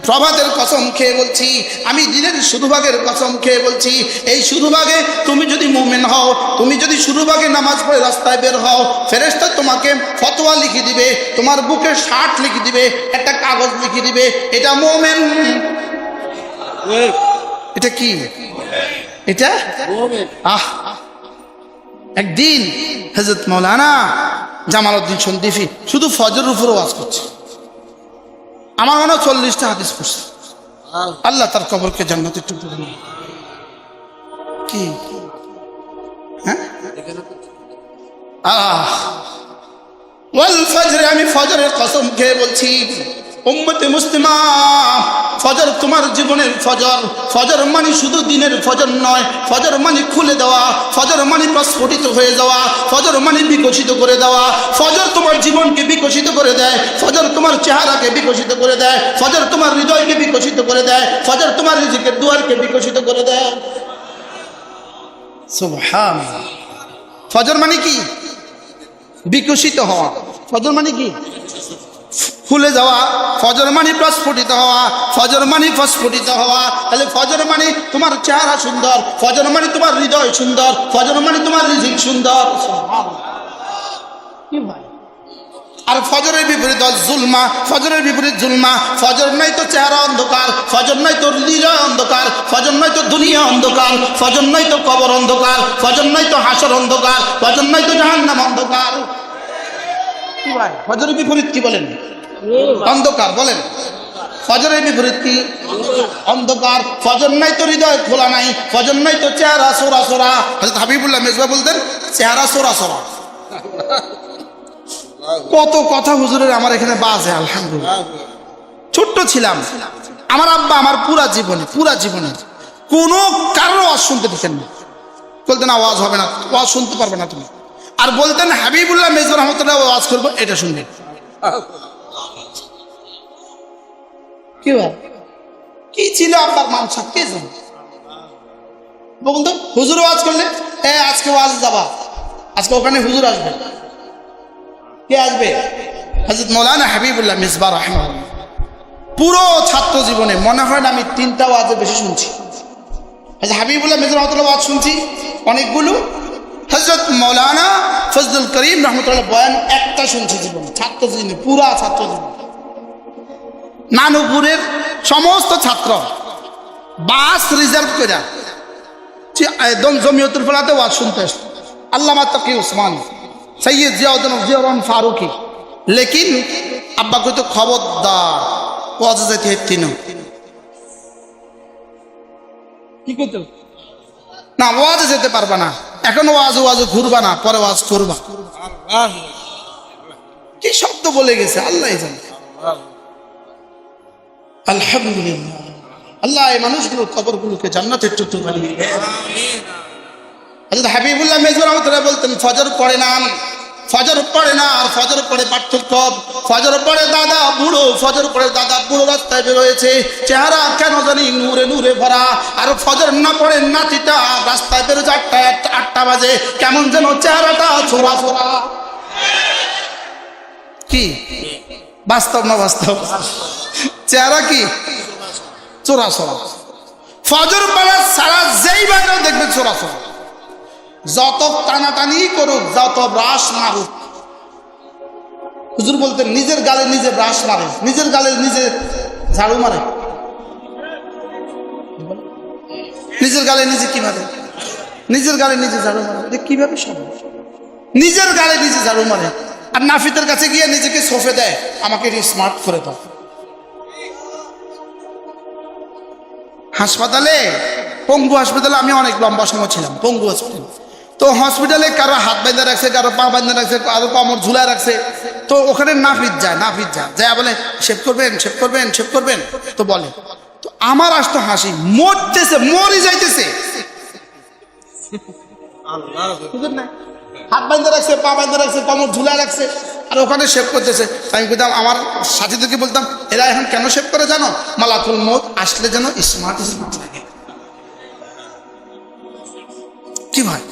প্রভাতের কসম খেয়ে বলছি, আমি দিনের শুরুভাগের কসম খেয়ে বলছি। এই শুরুভাগে তুমি যদি মুমিন হও, তুমি যদি শুরুভাগে নামাজ পড়ে রাস্তায় বের হও, ফেরেশতা তোমাকে ফতোয়া লিখে দিবে, তোমার বুকে 60 লিখে দিবে, একটা কাগজ লিখে দিবে, এটা মুমিন। এটা কি? এটা মুমিন। একদিন হযরত মাওলানা জামালউদ্দিন সন্দিফি শুধু ফজরের উপর ওয়াজ করছে। আমার মনে হয় 40টা হাদিস পড়ছে। আল্লাহ তার কবরকে জান্নাতের টুকরো বানায়। কি হ্যাঁ? ওয়াল ফজরে, আমি ফজরের কসম খেয়ে বলছি, উম্মতে মুসলিমা, ফজর তোমার জীবনের ফজর। ফজর মানে শুধু দিনের ফজর নয়, ফজর মানে খুলে দেওয়া, ফজর মানে প্রস্ফুটিত হয়ে যাওয়া, ফজর মানে বিকশিত করে দেওয়া। ফজর তোমার জীবনকে বিকশিত করে দেয়, ফজর তোমার চেহারাকে বিকশিত করে দেয়, ফজর তোমার হৃদয়কে বিকশিত করে দেয়, ফজর তোমার রিজিকের দুয়ারকে বিকশিত করে দেয়। সুবহানাল্লাহ। ফজর মানে কি? বিকশিত হওয়া। ফজর মানে কি? খুলে যাওয়া, ফজর মানে প্রস্ফুটিত হওয়া, ফজর মানে প্রস্ফুটিত হওয়া। তাহলে ফজর মানে তোমার চেহারা সুন্দর, ফজর মানে তোমার হৃদয় সুন্দর, ফজর মানে তোমার রিজিক সুন্দর। কি ভাই? আর ফজরের বিপরীত জুলমা, ফজরের বিপরীত জুলমা। ফজর নাই তো চেহারা অন্ধকার, ফজর নাই তো হৃদয় অন্ধকার, ফজর নাই তো দুনিয়া অন্ধকার, ফজর নাই তো কবর অন্ধকার, ফজর নাই তো হাসর অন্ধকার, ফজর নাই তো জাহান্নাম অন্ধকার। কি ভাই? ফজরের বিপরীত কি বলেন? অন্ধকার। বলেন ফজরের বিপরীত কি? অন্ধকার। ফজর নাই তো হৃদয় খোলা নাই, ফজর নাই তো চেহারা সোরা সোরা। হযরত হাবিবুল্লাহ মেজবা বলতেন চেহারা সোরা সোরা। কত কথা হুজুরের আমার এখানে বাজে। আলহামদুলিল্লাহ, ছোট্ট ছিলাম, আমার আব্বা আমার পুরা জীবনে কোনো কারোর ওয়াজ শুনতে দিতেন না। বলতেন আওয়াজ হবে না, ওয়াজ শুনতে পারবে না তুমি। আর বলতেন হাবিবুল্লাহ মেজবা রহমতুল্লাহ ওয়াজ করবো, এটা শুনবেন। কি ভাই? কি ছিল আব্বার মানসা কে জানে? বলতো হুজুর ওয়াজ করলে আজকে ওয়াজ যাবা, আজকে ওখানে হুজুর আসবে। কে আসবে? হযরত মাওলানা হাবিবুল্লাহ মিসবাহ রাহিমাহুল্লাহ। পুরো ছাত্র জীবনে মনে হয় না আমি 3টা ওয়াজে বেশি শুনছি। হযরত হাবিবুল্লাহ মিসবাহ রাহিমাহুল্লাহ ওয়াজ শুনছি অনেকগুলো, হযরত মাওলানা ফজলুল করিম রাহমাতুল্লাহ বয়ান একটা শুনছি জীবনে, ছাত্র জীবনে, পুরা ছাত্র জীবনে। নানুপুরের সমস্ত ছাত্র বাস রিজার্ভ করে একদম জমিয়তুল ফলাতে ওয়াজ শুনতে আসতো। আল্লামা তাকি উসমান, সৈয়দ জিয়াউদ্দিন ফারুকি। লেকিন আব্বা কইতো খবরদার ওয়াজে যাইতে হেঁটতি না। কি কইতো? না ওয়াজে যেতে পারবা না, এখন ওয়াজে ঘুরবা না, পরে ওয়াজ করবা। কি শব্দ বলে গেছে আল্লাহ জানে। আলহামদুলিল্লাহ, আল্লাহ এই মানুষগুলোর কবরগুলোকে জান্নাতের টুকরো বানিয়ে দেয়। হযরত হাবিবুল্লাহ মেজবা রাহমাতুল্লাহ বলতেন ফজর পড়ে না, ফজর পড়ে না আর ফজর পড়ে পার্থক্য। ফজর পড়ে দাদা বুড়ো, ফজর পড়ে দাদা বুড়ো রাস্তায় বেরোয়েছে, চেহারা কেন জানি নূরে নূরে ভরা। আর ফজর না পড়ে নাতিটা রাস্তায় বেরোচ্ছে 8টা বাজে, কেমন যেন চেহারাটা ছোড়া ছোড়া। কি বাস্তব না বাস্তব? চেহারা কি চোরা চোরা। ফজর পড়া সারা যেই বাজার দেখবে চোরা চোরা। যত টানাটানি করুক, যত ব্রাশ মারুক। হুজুর বলতেন নিজের গালে নিজে ব্রাশ মারে, নিজের গালে নিজে ঝাড়ু মারে। নিজের গালে নিজে কি মারে? নিজের গালে নিজে ঝাড়ু মারে। কিভাবে সম্ভব? নিজের গালে নিজে ঝাড়ু মারে আর নাফিতের কাছে গিয়ে নিজেকে সোফে দেয়, আমাকে স্মার্ট করে দাও। হাসপাতালে, পঙ্গু হাসপাতালে আমি অনেক লম্বা সময় ছিলাম, পঙ্গু হাসপাতালে। তো হসপিটালে কারো হাত বাঁধা রাখছে, কারো পা বাঁধা রাখছে, কারো পামর ঝুলা রাখছে। তো ওখানে নাফিত যায় যায় বলে শেভ করবেন। তো বলে, তো আমার আসতো হাসি, মরতেছে, মরি যাইতেছে। হাত বাঁধা রাখছে, পা বাঁধা রাখছে, পামর ঝুলা রাখছে, আর ওখানে শেভ করতেছে। আমি বলতাম, আমার সাথীদেরকে বলতাম, এরা এখন কেন শেভ করে জানো? মালাকুল মউত আসলে যেন স্মার্ট লাগে। কি ভাই?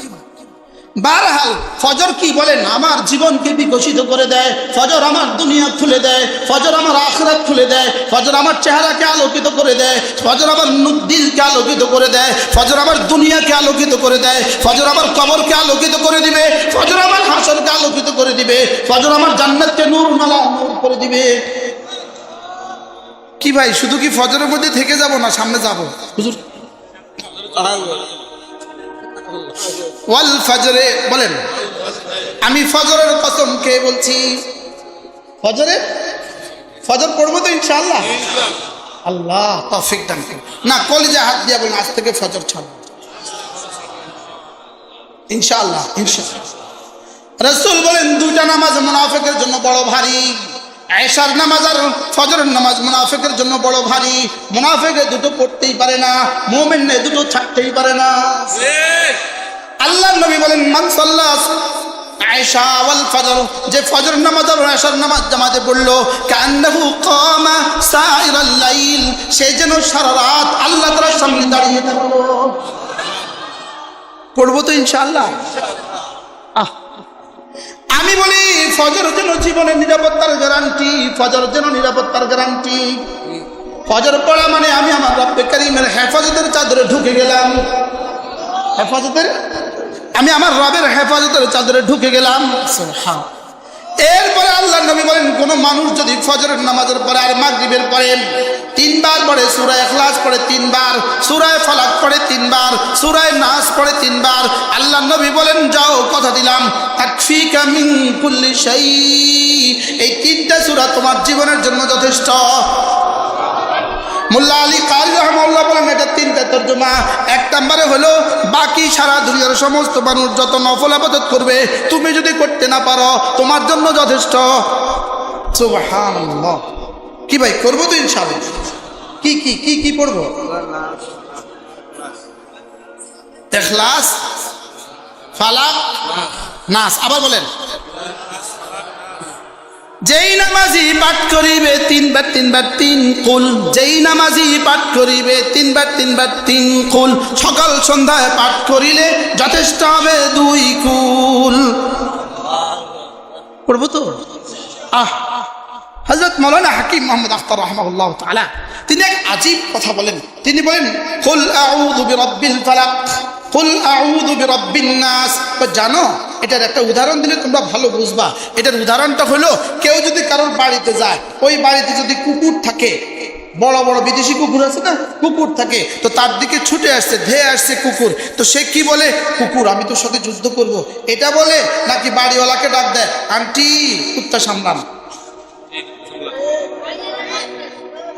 বারহাল ফজর কি বলেন? আমার জীবনকে বিকশিত করে দেয়। ফজর আমার দুনিয়া খুলে দেয়, ফজর আমার আখিরাত খুলে দেয়, ফজর আমার চেহারাকে আলোকিত করে দেয়, ফজর আমার দিলকে আলোকিত করে দেয়, ফজর আমার দুনিয়াকে আলোকিত করে দেয়, ফজর আমার কবরকে আলোকিত করে দিবে, ফজর আমার হাসরকে আলোকিত করে দিবে, ফজর আমার জান্নাতকে নূর নালা নূর করে দিবে। কি ভাই শুধু কি ফজরের মধ্যে থেকে যাব না সামনে যাব? হুজুর ওয়াল ফজরে বলেন, আমি ফজরের কসম খেয়ে বলছি, ফজর পড়বো তো ইনশাআল্লাহ। আল্লাহ তৌফিক দান করুন। না কলিজা হাত দিয়া বলেন আজ থেকে ফজর ছাড়ব ইনশাআল্লাহ। রাসূল বলেন 2টা নামাজ মুনাফিকের জন্য বড় ভারী। এশার নামাজ আর ফজরের নামাজ মুনাফিকের জন্য বড় ভারী। মুনাফিকে দুটো পড়তেই পারে না, মুমিন দুটো ছাড়তেই পারে না। আল্লাহর নবী বলেন মান সাল্লা আয়েশা ওয়াল ফজর, যে ফজর নামাজ আর এশার নামাজ জামাতে পড়লো, কান্নাহু কামা সাইরাল লাইল, সে যেন সারা রাত আল্লাহ তাআলার সামনে দাঁড়িয়ে থাকলো। পড়বো তো ইনশাআল্লাহ। আমি বলি ফজরের জন্য জীবনের নিরাপত্তার গ্যারান্টি, ফজরের জন্য নিরাপত্তার গ্যারান্টি। ফজর পড়া মানে আমি আমার রব্বে কারীমের হেফাজতের চাদরে ঢুকে গেলাম। আমি আমার রবের হেফাজতের চাদরে ঢুকে গেলাম। এরপরে আল্লাহ নবী বলেন, কোন মানুষ যদি ফজরের নামাজের পরে আর মাগরিবের পরে 3 বার পড়ে, সূরা ইখলাস পড়ে 3 বার, সূরা ফালাক পড়ে 3 বার, সূরা নাস পড়ে 3 বার, আল্লাহ নবী বলেন যাও কথা দিলাম তাকফিকা মিন কুল্লি শাই, এই 3টা সূরা তোমার জীবনের জন্য যথেষ্ট। মোল্লা আলী কারি রাহমাহুল্লাহ বলেন এটা 3টা তরজমা। 1 নম্বরে হলো বাকি সারা দুনিয়ার সমস্ত মানুষ যত নফল ইবাদত করবে তুমি যদি করতে না পারো তোমার জন্য যথেষ্ট। সুবহানাল্লাহ। কি ভাই করবো তো ইনশাআল্লাহ। কি কি কি কি পড়বো? ইখলাস, ফালাক, নাস। আবার বলেন, যেই নামাজি পাঠ করিবে 3 বার 3 বার 3 কুল, যেই নামাজি পাঠ করিবে 3 বার 3 বার 3 কুল, সকাল সন্ধ্যায় পাঠ করিলে যথেষ্ট হবে 2 কুল। পড়বো তো? হযরত মাওলানা হাকিম মোহাম্মদ আখতার রাহমাহুল্লাহ তাআলা তিনি এক আজীব কথা বলেন। তিনি বলেন, কুল আউযু বিরাব্বিল ফালাক, কুল আউযু বিরাব্বিন নাস। জানো এটার একটা উদাহরণ দিলে তোমরা ভালো বুঝবা। এটার উদাহরণটা হলো, কেউ যদি কারোর বাড়িতে যায়, ওই বাড়িতে যদি কুকুর থাকে, বড় বড় বিদেশি কুকুর আছে না, কুকুর থাকে, তো তার দিকে ছুটে আসছে, ধেয়ে আসছে কুকুর, তো সে কি বলে? কুকুর আমি তোর সাথে যুদ্ধ করব, এটা বলে? নাকি বাড়িওয়ালাকে ডাক দেয়, আন্টি কুত্তা সামলান?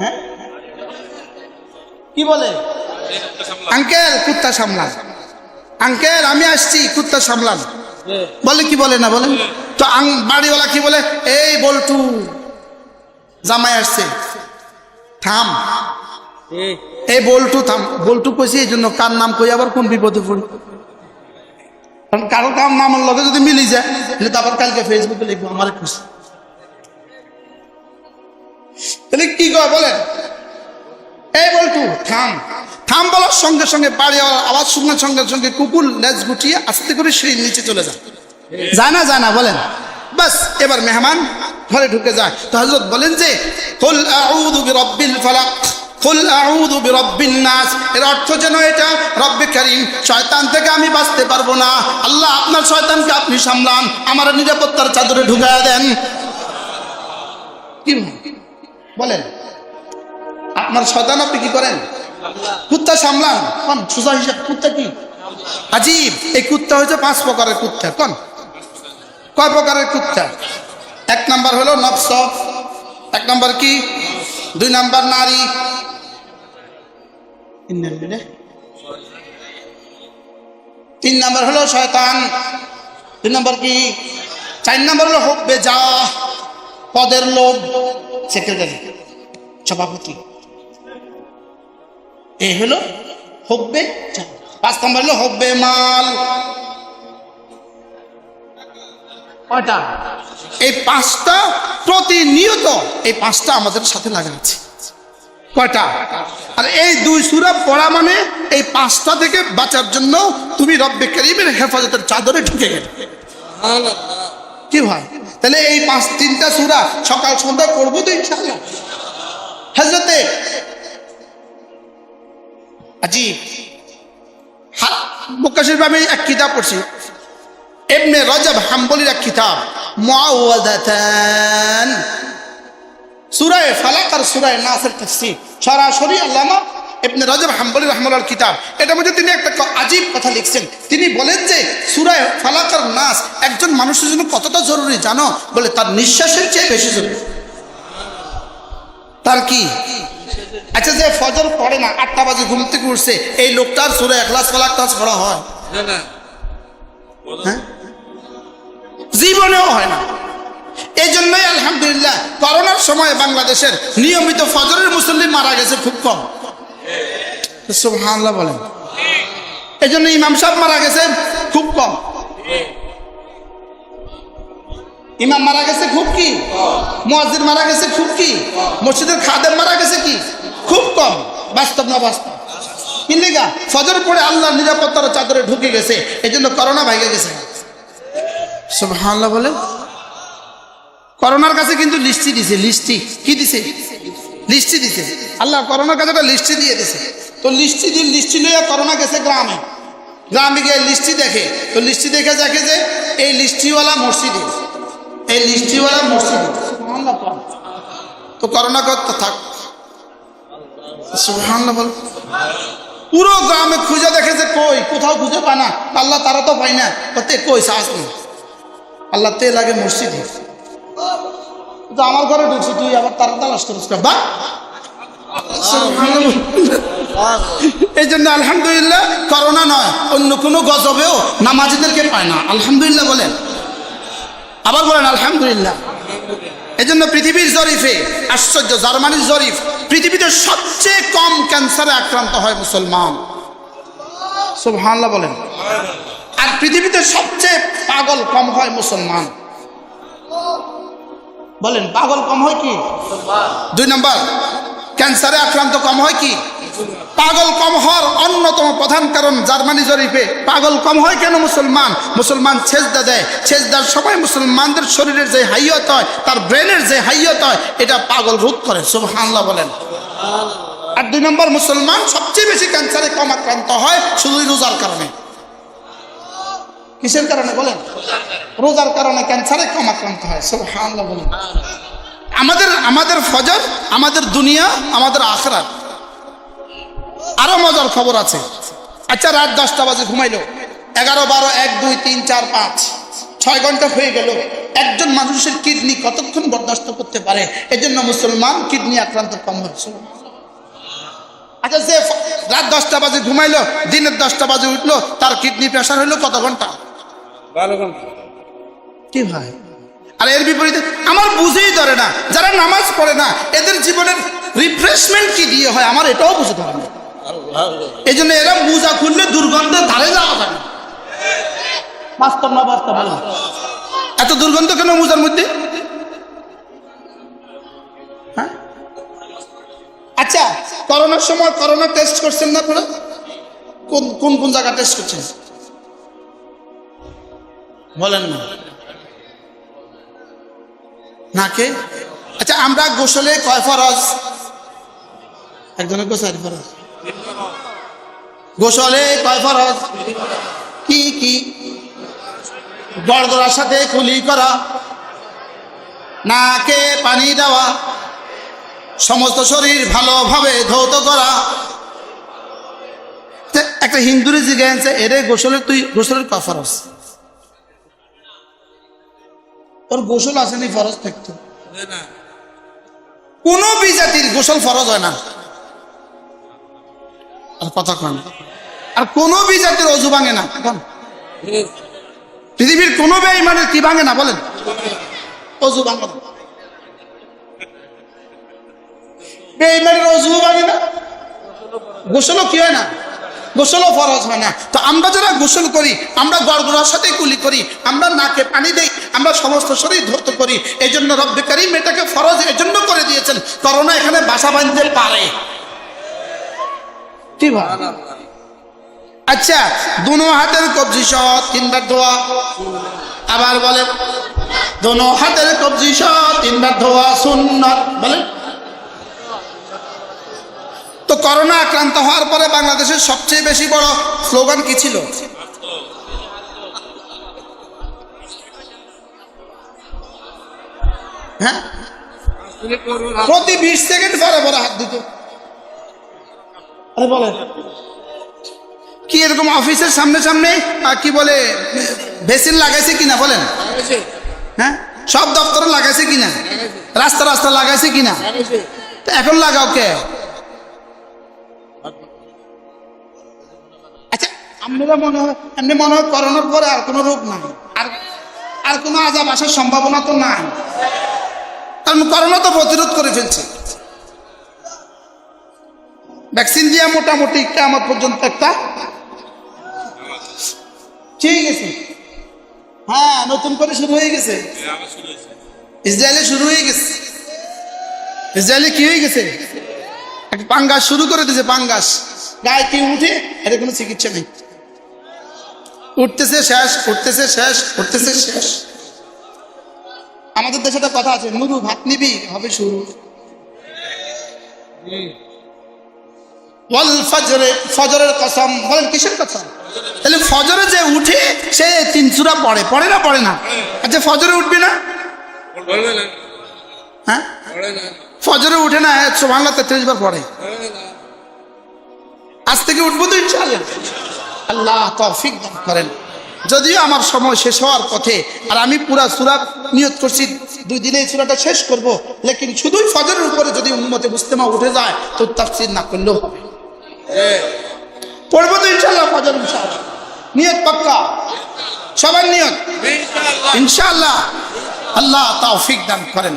হ্যাঁ কি বলে? আঙ্কেল কুত্তা সামলান, আঙ্কেল আমি আসছি কুত্তা সামলান, বলে কি বলে না বলেন তো? বাড়িওয়ালা কি বলে? এই বল্টু জামাই আসছে, থাম, এই বল্টু থাম। বল্টু কইছি এই জন্য, কার নাম কই আবার কোন বিপদে পড়ি। কারণ কারো কার নামের লগে যদি মিলি যায় তাহলে তো আবার কালকে ফেসবুকে লিখবো আমার খুশি। তাহলে কি কয় বলেন? এই বল্টু থাম। থাম বলার সঙ্গে সঙ্গে বাড়িওয়ালার আওয়াজ শোনার সঙ্গে সঙ্গে কুকুর লেজ গুটিয়ে আস্তে করে সেই নিচে চলে যায়। যায় না? যায় না বলেন? বাস এবার মেহমান ঘরে ঢুকে যায়। তো হযরত বলেন যে কুল আউযু বিরাব্বিল ফালাক, কুল আউযু বিরাব্বিন নাস, এর অর্থ যেন এটা, রব্বে কারীম শয়তান থেকে আমি বাঁচতে পারবো না, আল্লাহ আপনার শয়তানকে আপনি সামলান, আমার নিরাপত্তার চাদরে ঢুকায়া দেন। কি বলেন? আপনার শয়তান আপনি কি করেন? কুত্তা সামলান। কোন সোজা হিসাব? কুত্তা কি আজীব। এই কুত্তা হচ্ছে 5 প্রকারের কুত্তা। কোন কয় প্রকারের কুত্তা? 1 নাম্বার হলো নফস, 1 নাম্বার কি, 2 নাম্বার নারী, 3 নাম্বার হলো শয়তান, 2 নাম্বার কি, 4 নাম্বার হলো হুব্বে জাহ, পদের লোভ, সেক্রেটারি, সভাপতি, এই হলো হুব্বে জাহ। 5 নাম্বার হলো হুব্বে মাল। কয়টা? এই 5টা প্রতিনিয়ত, এই 5টা আমাদের সাথে লাগা আছে। কয়টা? আর এই 2 সূরা পড়া মানে এই 5টা থেকে বাঁচার জন্য তুমি রব্বে কারীমের হেফাজতের চাদরে ঢুকে গেলে। কি ভাই? তাহলে এই 3টা সূরা সকাল সন্ধ্যা পড়বো তো ইনশাআল্লাহ। হযরতে আজীব মক্কা শরীফে আমি এক কিতাব পড়ছি, ইবনে রজব হাম্বলির এক কিতাব, মুআওয়াযাতান, সূরা ফালাক আর সূরা নাসের তাফসীর, সরাসরি আল্লামা ইবনে রজব হাম্বলি রাহমাতুল্লাহর কিতাব। এটার মধ্যে তিনি একটা আজীব কথা লিখছেন। তিনি বলেন যে সূরা ফালাক আর নাস একজন মানুষের জন্য কতটা জরুরি জানো? বলে তার নিঃশ্বাসের চেয়ে বেশি জরুরি। তার কি? আচ্ছা, যে ফজর পড়ে না, 8টা বাজে ঘুম থেকে উঠছে, এই লোকটার সূরা ইখলাস ফালাক নাস পড়া হয়? হ্যাঁ, জীবনেও হয় না। এই জন্যই আলহামদুলিল্লাহ করোনার সময় বাংলাদেশের নিয়মিত ফজরের মুসল্লি মারা গেছে খুব কম। সুবহানাল্লাহ বলেন। এই জন্য ইমাম সাহেব মারা গেছে খুব কম, ইমাম মারা গেছে খুব কি, মুয়াজ্জিন মারা গেছে খুব কি, মসজিদের খাদেম মারা গেছে কি খুব কম। বাস্তব না বাস্তব? কি লিগা? ফজর পড়ে আল্লাহর নিরাপত্তার চাদরে ঢুকে গেছে, এই জন্য করোনা ভাইগে গেছে। সুবহানাল্লাহ বলে। করোনার কাছে কিন্তু লিস্টি দিছে, লিস্টি কি দিছে, লিস্টি দিছে। আল্লাহ করোনার কাছে একটা লিস্টি দিয়ে দিছে। তো লিস্টি লইয়া করোনা গেছে গ্রামে, গ্রামে গিয়ে লিস্টি দেখে। তো লিস্টি দেখে দেখে যে এই লিস্টিওয়ালা মসজিদে, এই লিস্টিওয়ালা মসজিদে। তো করোনা করতে থাক, সুবহানাল্লাহ বল। পুরো গ্রামে খুঁজে দেখে যে কই, কোথাও খুঁজে পায় না। আল্লাহ তারা তো পাই না, তে কই সাহস নেই। আল্লাহ তে লাগে মসজিদে। তো আমার ঘরে ঢুকছি, তুই আবার তারা তালাশ করিস বা। এই জন্য আলহামদুলিল্লাহ করোনা নয়, অন্য কোনো গজবেও নামাজিদেরকে পায় না। আলহামদুলিল্লাহ বলেন, আবার বলেন আলহামদুলিল্লাহ। এই জন্য পৃথিবীর জরিফে আশ্চর্য, জার্মানির জরিফ, পৃথিবীতে সবচেয়ে কম ক্যান্সারে আক্রান্ত হয় মুসলমান। সুবহানাল্লাহ বলেন। আর পৃথিবীতে সবচেয়ে পাগল কম হয় মুসলমান। বলেন পাগল কম হয় কি? 2 নম্বর, ক্যান্সারে আক্রান্ত কম হয় কি? পাগল কম হওয়ার অন্যতম প্রধান কারণ জার্মানি জরিপে পাগল কম হয় কেন? মুসলমান সেজদা দেয়, সেজদার সময় মুসলমানদের শরীরের যে হাইয়ত হয়, তার ব্রেনের যে হাইয়ত হয়, এটা পাগল রোধ করে। সুবহানাল্লাহ বলেন। আর 2 নম্বর, মুসলমান সবচেয়ে বেশি ক্যান্সারে কম আক্রান্ত হয় শুধু রোজার কারণে। কিসের কারণে বলেন? রোজার কারণে ক্যান্সারে কম আক্রান্ত হয়। সুবহানাল্লাহ বলেন। আমাদের ফজর, আমাদের দুনিয়া, আমাদের আখিরাত। আরো মজার খবর আছে। আচ্ছা, রাত 10টা বাজে ঘুমাইলো, 11, 12, 1, 2, 3, 4, 5, 6 ঘন্টা হয়ে গেল। একজন মানুষের কিডনি কতক্ষণ বরদাস্ত করতে পারে? এজন্য মুসলমান কিডনি আক্রান্ত কম হচ্ছে। আচ্ছা, যে রাত 10টা বাজে ঘুমাইলো, দিনের 10টা বাজে উঠলো, তার কিডনি প্রেশার হইলো কত ঘন্টা? 12 ঘন্টা। কি ভাই? আর এর বিপরীতে আমার বুঝেই ধরে না, যারা নামাজ পড়ে না, এদের জীবনের রিফ্রেশমেন্ট কি দিয়ে হয় আমার এটাও বুঝতে পারে না। এই জন্য এরা মোজা খুললে দুর্গন্ধের ধারে যাওয়া যায় না। বাস্তব না বাস্তব? এত দুর্গন্ধ কেন মোজার মধ্যে? হ্যাঁ, আচ্ছা, করোনার সময় করোনা টেস্ট করছেন না আপনারা? কোন কোন জায়গা টেস্ট করছেন বলেন না? নাকে? আচ্ছা, আমরা গোসলে কয় ফরজ? একজনের গোসল ফরজ। গোসলে কয় ফরজ? কি কি? গড়গড়ার সাথে কুলি করা, নাকে পানি দেওয়া, সমস্ত শরীর ভালোভাবে ধৌত করা। একটা হিন্দুরে জিজ্ঞাসা, এরে গোসলের তুই গোসলের কয় ফরজ? ওর গোসল আসেনি, ফরজ থাকতো। কোন বিজাতির গোসল ফরজ হয় না। আর কথা কন। আর কোন বিজাতির অজু ভাঙে না। পৃথিবীর কোন বেঈমানের কি ভাঙে না বলেন? অজু ভাঙে না। বেঈমানের অজু ভাঙে না, গোসলও কি হয় না, গোসলও ফরজ হয় না। তো আমরা যারা গোসল করি, আমরা গড়গড়ার সাথে কুলি করি, আমরা নাকে পানি দেই, আমরা সমস্ত শরীর ধৌত করি। এই জন্য রব্বে কারীম এটাকে ফরজ এজন্য করে দিয়েছেন, করোনা এখানে বাসা বাঁধতে পারে। কি ভাই? আচ্ছা, দুনো হাতের কবজি সহ 3 বার ধোয়া। আবার বলেন, দুনো হাতের কবজি সহ 3 বার ধোয়া সুন্নাত। বলেন। তো করোনা আক্রান্ত হওয়ার পরে বাংলাদেশের সবচেয়ে বেশি বড় স্লোগান কি ছিল? হ্যাঁ, প্রতি 20 সেকেন্ড পরে পরে হাত দিত। আরে বলেন কি, এরকম অফিসের সামনে সামনে কি বলে বেসিন লাগাইছে কিনা বলেন? হ্যাঁ, সব দপ্তরে লাগাইছে কিনা? রাস্তা রাস্তা লাগাইছে কিনা? তো এখন লাগাও কে? আচ্ছা, আপনারা এমনি মনে হয় করোনার পরে আর কোনো রোগ নাই, আর কোনো আজাব আসার সম্ভাবনা তো নাই, কারণ করোনা তো প্রতিরোধ করে ফেলছে। ভ্যাকসিন দিয়ে মোটামুটি কিয়ামত পর্যন্ত একটা ঠিক গেছে। হ্যাঁ, নতুন করে শুরু হয়ে গেছে। ইসরায়েলে শুরু হয়ে গেছে। ইসরায়েলে কি হয়ে গেছে? একটা পাঙ্গাস শুরু করে দিয়েছে। পাঙ্গাস গায়ে কি উঠে, এর কোনো চিকিৎসা নেই। উঠতেছে শেষ, উঠতেছে শেষ, উঠতেছে শেষ। আমাদের দেশে একটা কথা আছে, নুরু ভাত নিবি হবে শুরু। ওয়াল ফজরে, ফজরের কসম। বলেন কিসের কসম? তাহলে ফজরে যে উঠে সে 3 সূরা পড়ে, পড়ে না পড়ে না? আচ্ছা ফজরে উঠবে না? হ্যাঁ ফজরে উঠে না, সুবহানাল্লাহ 33 বার পড়ে। আজ থেকে উঠবো তো ইনশাআল্লাহ, আল্লাহ তৌফিক দান করেন। যদিও আমার সময় শেষ হওয়ার পথে, আর আমি পুরা সূরা নিয়ত করছি 2 দিনে এই সূরাটা শেষ করব, লেকিন শুধুই ফজরের উপরে যদি উম্মতে মুসলিমা উঠে যায় তো তাফসীর না করলেও হবে। পড়বো তো ইনশাআল্লাহ ফজর, ইনশাআল্লাহ নিয়ত পাক্কা, সবার নিয়ত ইনশাআল্লাহ। আল্লাহ তৌফিক দান করেন।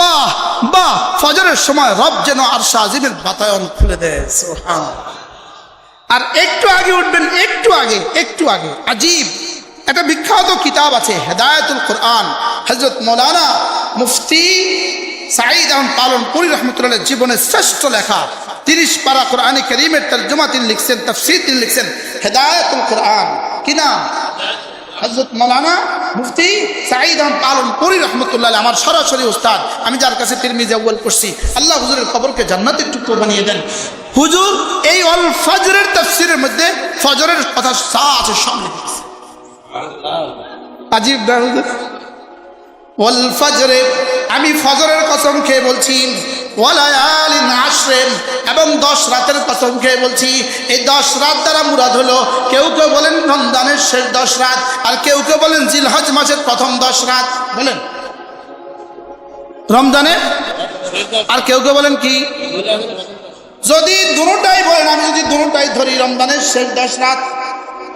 বাহ বাহ, ফজরের সময় রব যেন আরশ আজিমের বাতায়ন খুলে দেয়, সুবহানাল্লাহ। আর একটু আগে উঠবেন, একটু আগে, একটু আগে আজীব একটা বিখ্যাত কিতাব আছে হেদায়েতুল কোরআন, হযরত মাওলানা মুফতি সাঈদ আহমদ পালনপুরি রহমতুল্লাহ জীবনের শ্রেষ্ঠ লেখা 30 পারা কোরআনে কারীমের তরজমা তিনি লিখছেন, তাফসীর তিনি লিখছেন, হেদায়েতুল কোরআন। কি নাম? হযরত মাওলানা মুফতি সাঈদ আহমদ পালনপুরি রহমতুল্লাহ, আমার সরাসরি উস্তাদ। আমি যার কাছে তিরমিজি আউয়াল পড়ছি, আল্লাহ হুজুরের কবরকে জান্নাতের টুকরো বানিয়ে দেন। হুজুর এই অল ফজরের তাফসীরের মধ্যে ফজরের কথা আছে সামনে, আজীব না হুজুর? ওয়াল ফজরে, আমি ফজরের কসম খেয়ে বলছি, ওয়ালায়ালিন আশরিন, এবং 10 রাতের কসম খেয়ে বলছি। এই 10 রাত দ্বারা মুরাদ হলো, কেউ কেউ বলেন রমজানের শেষ 10 রাত, আর কেউ কেউ বলেন জিলহজ মাসের প্রথম 10 রাত, বলেন রমজানের, আর কেউ কেউ বলেন কি? যদি দুটোটাই বলেন, আমি যদি দুটোটাই ধরি, রমজানের শেষ 10 রাত,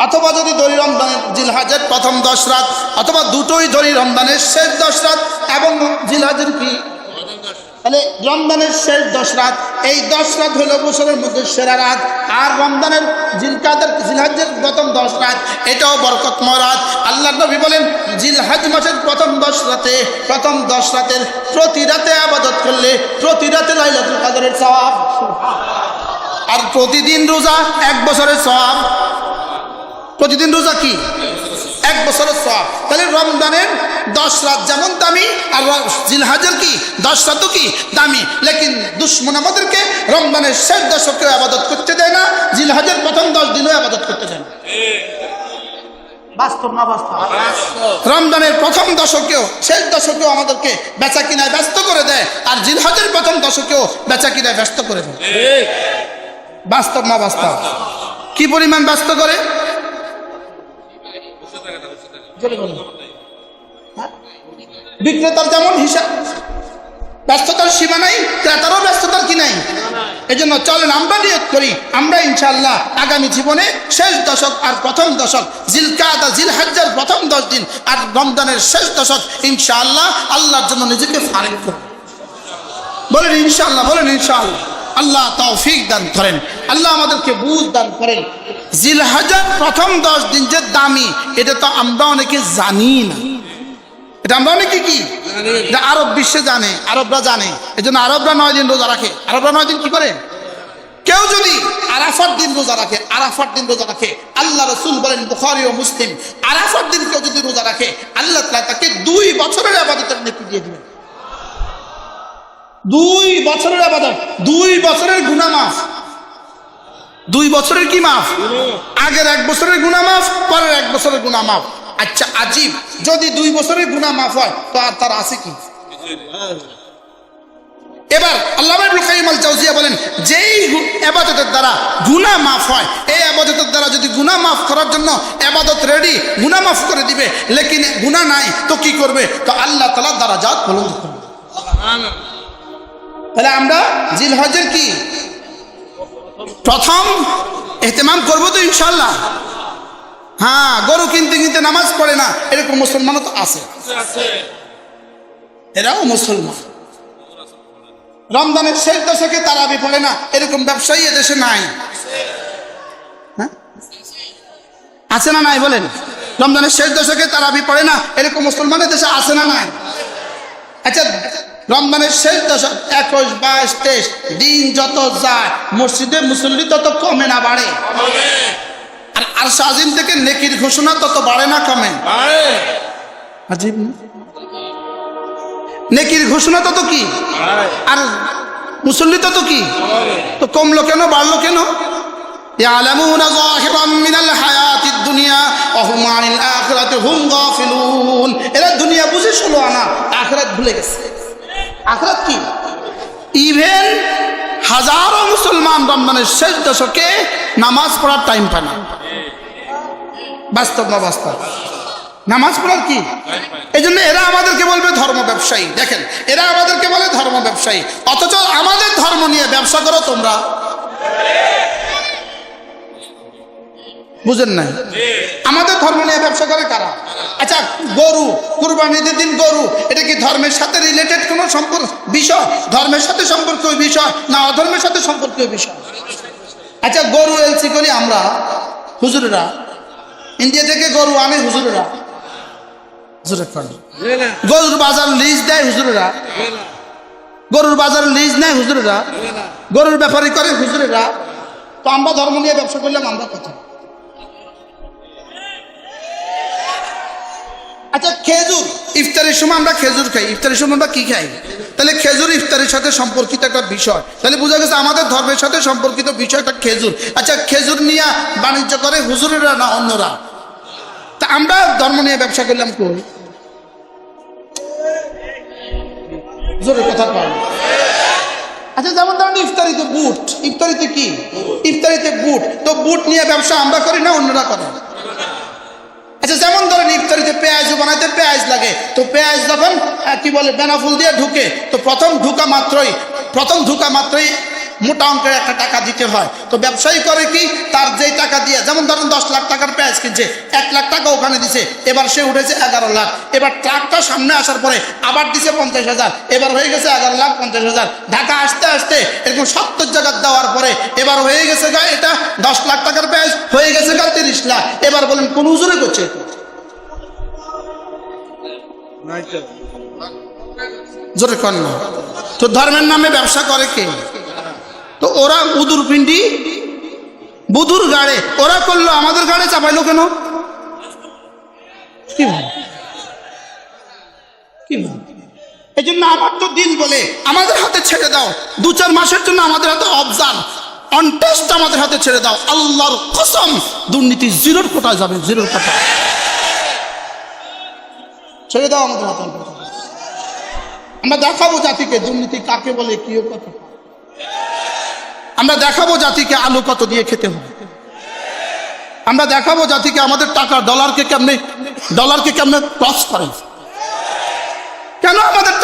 অথবা যদি ধরি রমজানের জিলহজের প্রথম 10 রাত, অথবা দুটোই ধরি রমজানের শেষ 10 রাত এবং জিলহজের কি, তাহলে রমজানের শেষ 10 রাত, এই 10 রাত হলো বছরের মধ্যে সেরা রাত। আর রমজানের জিলহজের প্রথম 10 রাত, এটাও বরকতময় রাত। আল্লাহ নবী বলেন, জিলহজ মাসের প্রথম 10 রাতে, প্রথম 10 রাতের প্রতি রাতে ইবাদত করলে প্রতি রাতে লাইলাতুল কদরের সওয়াব, আর প্রতিদিন রোজা 1 বছরের সওয়াব। প্রতিদিন রোজা কি 1 বছরের সওয়াব। তাহলে রমজানের 10 রাত যেমন দামি, আর জিলহজের কি 10 রাতও কি দামি। লেকিন দুশমন আমাদেরকে রমজানের শেষ দশকেও ইবাদত করতে দেয় না, জিলহজের প্রথম 10 দিনও ইবাদত করতে দেয় না। বাস্তব না বাস্তব? রমজানের প্রথম দশকেও শেষ দশকেও আমাদেরকে বেচা কিনায় ব্যস্ত করে দেয়, আর জিলহজের প্রথম দশকেও বেচা কিনায় ব্যস্ত করে দেয়। বাস্তব না বাস্তব? কি পরিমাণ ব্যস্ত করে? বিক্রেতার যেমন হিসাব, ব্যস্ততার সীমা নাই, ক্রেতারও ব্যস্ততার কি নাই। এই জন্য চলেন আমরা নিয়ত করি, আমরা ইনশাআল্লাহ আগামী জীবনে শেষ দশক আর প্রথম দশক, জিলকাদা জিলহজ্জের প্রথম 10 দিন আর রমজানের শেষ দশক ইনশাআল্লাহ আল্লাহর জন্য নিজেকে ফারিগ করব। বলেন ইনশাআল্লাহ, বলেন ইনশাআল্লাহ। আল্লাহ তৌফিক দান করেন, আল্লাহ আমাদেরকে বুঝ দান করেন। জিলহজ্জের প্রথম 10 দিন যে দামি, এটা তো আমরা অনেকে জানি না। এটা আমরা অনেকে কি এটা আরব বিশ্বে জানে, আরবরা জানে। এই জন্য আরবরা 9 দিন রোজা রাখে। আরবরা 9 দিন কি করে? কেউ যদি আরাফার দিন রোজা রাখে, আরাফার দিন রোজা রাখে, আল্লাহ রাসূল বলেন বুখারী ও মুসলিম, আরাফার দিন কেউ যদি রোজা রাখে, আল্লাহ তাআলা তাকে 2 বছরের ইবাদতের নেকি দিয়ে দিবেন। 2 বছরের ইবাদত, 2 বছরের গুনাহ মাফ। 2 বছরের কি মাফ? আগের 1 বছরের গুনাহ মাফ, পরের 1 বছরের গুনাহ মাফ। আচ্ছা আজীব, যদি 2 বছরের গুনাহ মাফ হয় তো আর তার আছে কি? এবার আল্লামা ইবনে কাইয়িম আল জাওজিয়া বলেন, যেই ইবাদতের দ্বারা গুনাহ মাফ হয়, এই ইবাদতের দ্বারা যদি গুনাহ মাফ করার জন্য ইবাদত রেডি, গুনাহ মাফ করে দিবে, লেকিন গুনাহ নাই তো কি করবে? তো আল্লাহ তাআলা দারাজাত বুলন্দ করবে। সুবহানাল্লাহ। তাহলে আমরা জিলহজের কি প্রথম ইহতিমাম করবো তো ইনশাআল্লাহ। হ্যাঁ, গরু কিনতে কিনতে নামাজ পড়ে না এরকম মুসলমানও তো আছে, এরাও মুসলমান। রমজানের শেষ দশকে তারাবি পড়ে না এরকম ব্যবসায়ী এদেশে নাই। হ্যাঁ আছে না নাই? বলেন, রমজানের শেষ দশকে তারাবি পড়ে না এরকম মুসলমানের দেশে আছে না নাই? আচ্ছা, রমজানের শেষ দশক 21, 22, 23 দিন যত যায় মসজিদে মুসল্লি তত কমে না বাড়ে? আর আরশ আজিম থেকে নেকির ঘোষণা তত বাড়ে না কমে? আজীব। নেকির ঘোষণা তত কি, আর মুসল্লি তত কি, তো কমলো কেন, বাড়লো কেন? ইয়ালামুনা যাহিরাম মিনাল হায়াতিদ দুনিয়া ওয়া হুম আনিল আখিরাতি হুম গাফিলুন। এরা দুনিয়া বুঝে 16 আনা, আখিরাত ভুলে গেছে। আখিরাত কি? ইভেন হাজারো মুসলমান রমজানের শেষ দশকে নামাজ পড়ার টাইম পায় না। বাস্তব না বাস্তব? নামাজ পড়ার কি? এই জন্য এরা আমাদেরকে বলবে ধর্ম ব্যবসায়ী। দেখেন, এরা আমাদেরকে বলে ধর্ম ব্যবসায়ী, অথচ আমাদের ধর্ম নিয়ে ব্যবসা করো তোমরা। বুঝেন নাই? আমাদের ধর্ম নিয়ে ব্যবসা করে কারা? আচ্ছা, গরু কুরবানির দিন গরু, এটা কি ধর্মের সাথে রিলেটেড কোনো সম্পর্ক বিষয়? ধর্মের সাথে সম্পর্কীয় বিষয় না অধর্মের সাথে সম্পর্কীয় বিষয়? আচ্ছা, গরু এলসি করি আমরা হুজুরেরা, ইন্ডিয়া থেকে গরু আনে হুজুরেরা, গরুর বাজার লিজ দেয় হুজুরেরা, গরুর বাজার লিজ নেয় হুজুরেরা, গরুর ব্যাপারী করে হুজুরেরা। তো আমরা ধর্ম নিয়ে ব্যবসা করলাম আমরা কথা। আচ্ছা, খেজুর ইফতারের সময় আমরা খেজুর খাই, ইফতারের সময় আমরা কি খাই? তাহলে খেজুর ইফতারের সাথে সম্পর্কিত একটা বিষয়, তাহলে বোঝা গেছে আমাদের ধর্মের সাথে সম্পর্কিত বিষয়টা খেজুর। আচ্ছা, খেজুর নিয়ে বাণিজ্য করে হুজুরেরা না অন্যরা? তা আমরা ধর্ম নিয়ে ব্যবসা করলাম কই? জোরে কথা কয়। আচ্ছা, যেমন ধরেন ইফতারিতে বুট, ইফতারিতে কি? ইফতারিতে বুট, তো বুট নিয়ে ব্যবসা আমরা করি না অন্যরা করে? আচ্ছা, যেমন ধরেন ইফতারিতে পেঁয়াজও বানাইতে পেঁয়াজ লাগে, তো পেঁয়াজ যখন কি বলে বেনাফুল দিয়ে ঢুকে, তো প্রথম ঢুকা মাত্রই মোটা অঙ্কের একটা টাকা দিতে হয়। তো ব্যবসায়ী করে কি, তার যেই টাকা দিয়ে, যেমন ধরেন 10 লাখ টাকার পেঁয়াজ কিনছে, 1 লাখ টাকা ওখানে দিছে, এবার সে উঠেছে 11 লাখ। এবার ট্রাকটা সামনে আসার পরে আবার দিছে 50,000, এবার হয়ে গেছে 11,50,000। ঢাকা আসতে আসতে এরকম 70 জায়গা দেওয়ার পরে এবার হয়ে গেছে গা এটা 10 লাখ টাকার পেঁয়াজ, হয়ে গেছে গা 30 লাখ। এবার বলেন কোন হুজুরে করছে? জোরে কর না। তো ধর্মের নামে ব্যবসা করে কে? তো ওরা উদুর পিন্ডি বুধুর গাড়ে ওরা করলো, আমাদের গাড়ে চাপাইলো কেন? কি এই জন্য আমার তো দিল বলে আমাদের হাতে ছেড়ে দাও, 2-4 মাসের জন্য আমাদের হাতে অবজার্ভ অন টেস্ট আমাদের হাতে ছেড়ে দাও। আল্লাহর কসম, দুর্নীতি জিরোর কোটায় যাবে, জিরোর কোটা ছেড়ে দাও আমাদের হাতে। আমরা দেখাবো জাতিকে দুর্নীতি কাকে বলে, কি কথা। আমরা দেখাবো জাতিকে আলু কত দিয়ে খেতে হবে। আমরা দেখাবো জাতিকে আমাদের টাকা ডলারকে কেমনে ক্রস করে। কেন আমাদের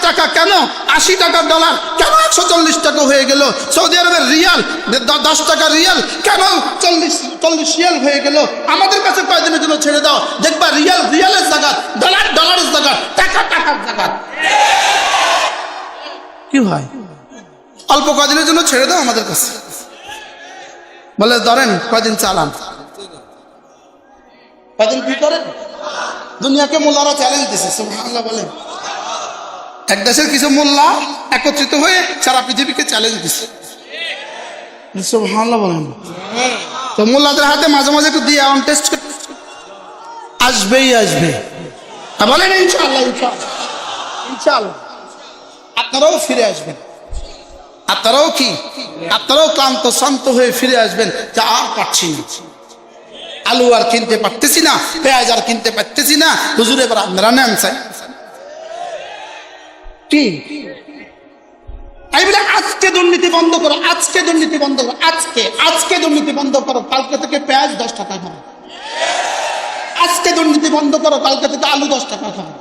টাকা কেন 80 টাকার ডলার কেন 140 টাকা হয়ে গেল? সৌদি আরবের রিয়াল 10 টাকা রিয়াল কেন 40 রিয়াল হয়ে গেল? আমাদের কাছে কয়দিনের জন্য ছেড়ে দাও, দেখবা রিয়ালের জায়গা, ডলারের জায়গা, টাকার জায়গা। কি ভাই, অল্প কদিনের জন্য ছেড়ে দাও আমাদের কাছে। বলে ধরেন কয়দিন চালান, কয়দিন কি করেন? দুনিয়াকে মোল্লারা চ্যালেঞ্জ দিছে, সুবহানাল্লাহ বলেন। এক দেশের কিছু মোল্লা একত্রিত হয়ে সারা পৃথিবীকে চ্যালেঞ্জ দিছে, সুবহানাল্লাহ বলেন। তো মোল্লাদের হাতে মাঝে মাঝে একটু দিয়ে অন টেস্ট আসবে। বলেন ইনশাআল্লাহ, ইনশাআল্লাহ আপনারাও ফিরে আসবেন। আপনারাও ক্লান্ত শান্ত হয়ে ফিরে আসবেন যে আর পাচ্ছি না, আলু আর কিনতে পারতেছি না, পেঁয়াজ আর কিনতে পারতেছি না, হুজুর এবার আপনারা নেন চাই। কি আমি বলে আজকে দুর্নীতি বন্ধ করো, আজকে দুর্নীতি বন্ধ করো, আজকে দুর্নীতি বন্ধ করো, কালকে থেকে পেঁয়াজ 10 টাকা খাবে। আজকে দুর্নীতি বন্ধ করো, কালকে থেকে আলু 10 টাকা খাবে।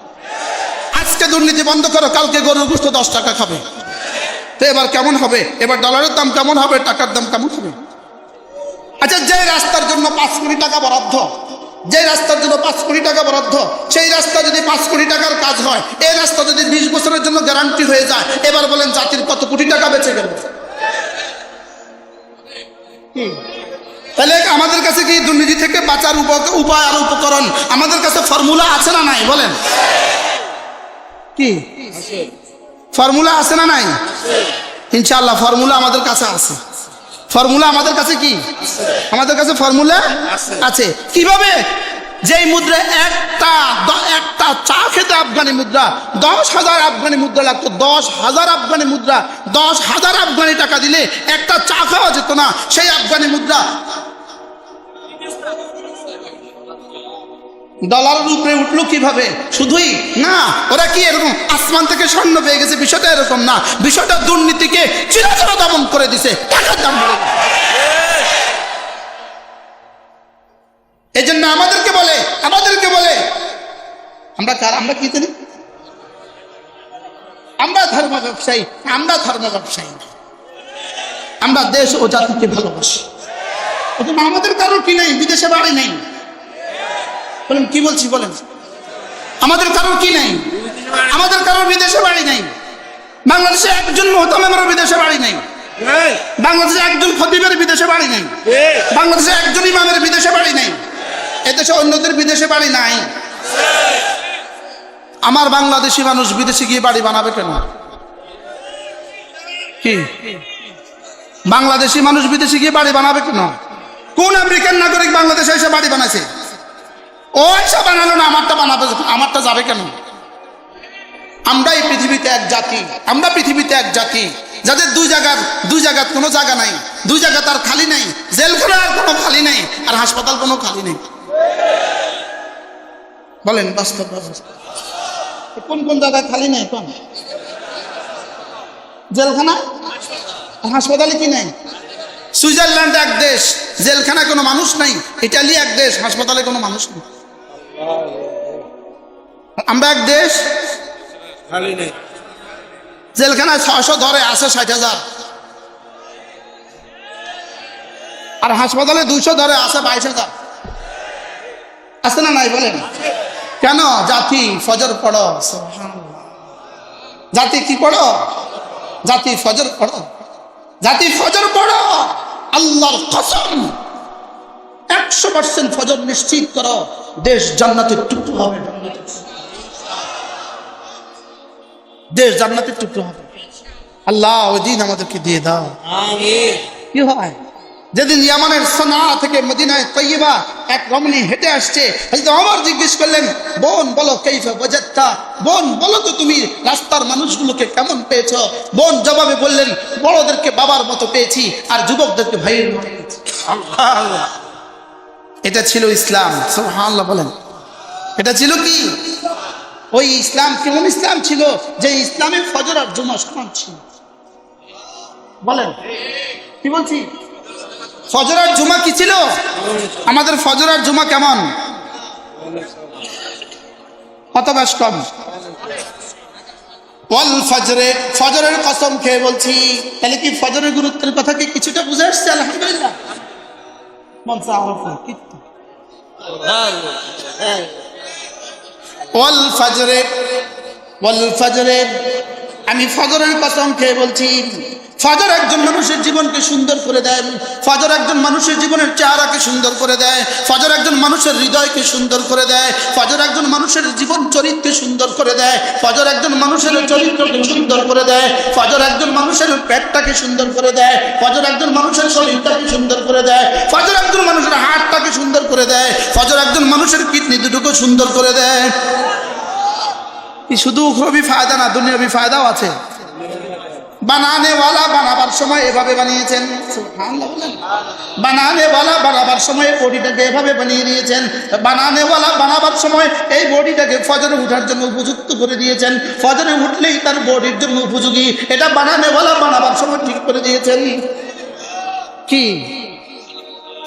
আজকে দুর্নীতি বন্ধ করো, কালকে গরুর গোশত 10 টাকা খাবে। তো এবার কেমন হবে? এবার ডলারের দাম কেমন হবে? টাকার দাম কেমন হবে? আচ্ছা, যে রাস্তার জন্য 5 কোটি টাকা বরাদ্দ, সেই রাস্তা যদি 5 কোটি টাকার কাজ হয়, এই রাস্তা যদি 20 বছরের জন্য গ্যারান্টি হয়ে যায়, এবার বলেন জাতির কত কোটি টাকা বেঁচে গেল? তাহলে আমাদের কাছে কি দুর্নীতি থেকে বাঁচার উপায় আর উপকরণ আমাদের কাছে ফর্মুলা আছে না নাই? বলেন কি ফর্মুলা আছে না নাই? ইনশাআল্লাহ ফর্মুলা আমাদের কাছে আছে। আমাদের কাছে কি? আমাদের কাছে ফর্মুলা আছে। কিভাবে যেই মুদ্রা একটা চা খেতে আফগানি মুদ্রা 10,000 আফগানি মুদ্রা লাগতো। 10,000 আফগানি মুদ্রা, 10,000 আফগানি টাকা দিলে একটা চা খাওয়া যেত না। সেই আফগানি মুদ্রা ডলারের উপরে উঠলো কিভাবে? শুধুই না, ওরা কি এরকম আসমান থেকে স্বর্ণ পেয়ে গেছে? বিষয়টা এরকম না, বিষয়টা দুর্নীতিকে চিরতরে দমন করে দিছে, টাকার দাম বেড়ে গেছে। এই জন্য আমাদেরকে বলে আমরা কি জানি? আমরা ধর্ম ব্যবসায়ী, আমরা দেশ ও জাতিকে ভালোবাসি। আমাদের কারোর কি নেই? বিদেশে বাড়ি নেই। বলেন কি বলছি? বলেন আমাদের কারোর কি নেই? আমাদের কারোর বিদেশে বাড়ি নেই। বাংলাদেশে একজন মুহতামিমের বিদেশে বাড়ি নেই। বাংলাদেশে একজন খতিবের বিদেশে বাড়ি নেই। বাংলাদেশে একজন ইমামের বিদেশে বাড়ি নেই। এদেশে অন্যদের বিদেশে বাড়ি নাই। আমার বাংলাদেশি মানুষ বিদেশে গিয়ে বাড়ি বানাবে কেন? কি বাংলাদেশি মানুষ বিদেশে গিয়ে বাড়ি বানাবে কেন? কোন আমেরিকান নাগরিক বাংলাদেশে এসে বাড়ি বানাইছে? ও এসে বানালো না, আমারটা যাবে কেন? আমরা এই পৃথিবীতে এক জাতি, যাদের দুই জায়গার কোনো জায়গা নাই, দুই জায়গা তার খালি নাই। জেলখানা আর কোনো খালি নাই, আর হাসপাতাল কোনো খালি নেই। বলেন বাস্তব কোন জায়গায় খালি নেই? কোন জেলখানা আর হাসপাতালে কি নেই? সুইজারল্যান্ড এক দেশ, জেলখানা কোনো মানুষ নাই। ইটালি এক দেশ, হাসপাতালে কোনো মানুষ নেই। আমরা এক দেশ, জেলখানায় 600 ধরে আছে 60,000, আর হাসপাতালে 200 ধরে আছে 22,000। আছে না নাই? বলেন কেন? জাতি ফজর পড়ো, জাতি কি পড়ো? জাতি ফজর পড়ো, জাতি ফজর পড়ো। আল্লাহর কসম 100% ফজর নিশ্চিত করো, দেশ জান্নাতের টুকরো হবে। দেশ জান্নাতের টুকরো হবে। আল্লাহ ওই দিন আমাদেরকে দিয়ে দাও। আমিন। কি হয়? যেদিন ইয়ামানের সানা থেকে মদিনায় তৈয়বা এক রমণী হেঁটে আসছে, হযরত ওমর জিজ্ঞেস করলেন, বোন বলো কাইফা ওয়াজাদতা? বোন বলো তো তুমি রাস্তার মানুষগুলোকে কেমন পেয়েছো? বোন জবাবে বললেন, বড়দেরকে বাবার মতো পেয়েছি, আর যুবকদেরকে ভাইয়ের মতো পেয়েছি। আল্লাহ, এটা ছিল ইসলাম। সুবহানাল্লাহ বলেন, এটা ছিল কি? ওই ইসলাম কেমন ইসলাম ছিল? যে ইসলামে ফজর আর জুমা সমান ছিল। বলেন কি বলছি? ফজর আর জুমা কি ছিল? আমাদের ফজর আর জুমা কেমন? কত বেশ কম। ওয়াল ফজরে, ফজরের কসম খেয়ে বলছি। তাহলে কি ফজরের গুরুত্বের কথা কি কিছুটা বুঝে আসছে? আলহামদুলিল্লাহ। ওয়াল ফজরে, ওয়াল ফজরে, আমি ফজরের কসম খেয়ে বলছি। ফজর একজন মানুষের জীবনকে সুন্দর করে দেয়। ফজর একজন মানুষের জীবনের চেহারাকে সুন্দর করে দেয়। ফজর একজন মানুষের হৃদয়কে সুন্দর করে দেয়। ফজর একজন মানুষের জীবন চরিত্রকে সুন্দর করে দেয়। ফজর একজন মানুষের চরিত্রকে সুন্দর করে দেয়। ফজর একজন মানুষের পেটটাকে সুন্দর করে দেয়। ফজর একজন মানুষের শরীরটাকে সুন্দর করে দেয়। ফজর একজন মানুষের হাড়টাকে সুন্দর করে দেয়। ফজর একজন মানুষের কিডনি দুটোকে সুন্দর করে দেয়। শুধু উখরবি ফায়দা না, দুনিয়াবি ফায়দাও আছে। বানানেওয়ালা বানাবার সময় এভাবে বানিয়েছেন। সুবহানাল্লাহ বলেন। বানানেওয়ালা বানাবার সময় বডিটাকে এভাবে বানিয়ে দিয়েছেন। বানানেওয়ালা বানাবার সময় এই বডিটাকে ফজরে উঠার জন্য উপযুক্ত করে দিয়েছেন। ফজরে উঠলেই তার বডির জন্য উপযোগী। এটা বানানেওয়ালা বানাবার সময় ঠিক করে দিয়েছেন। কি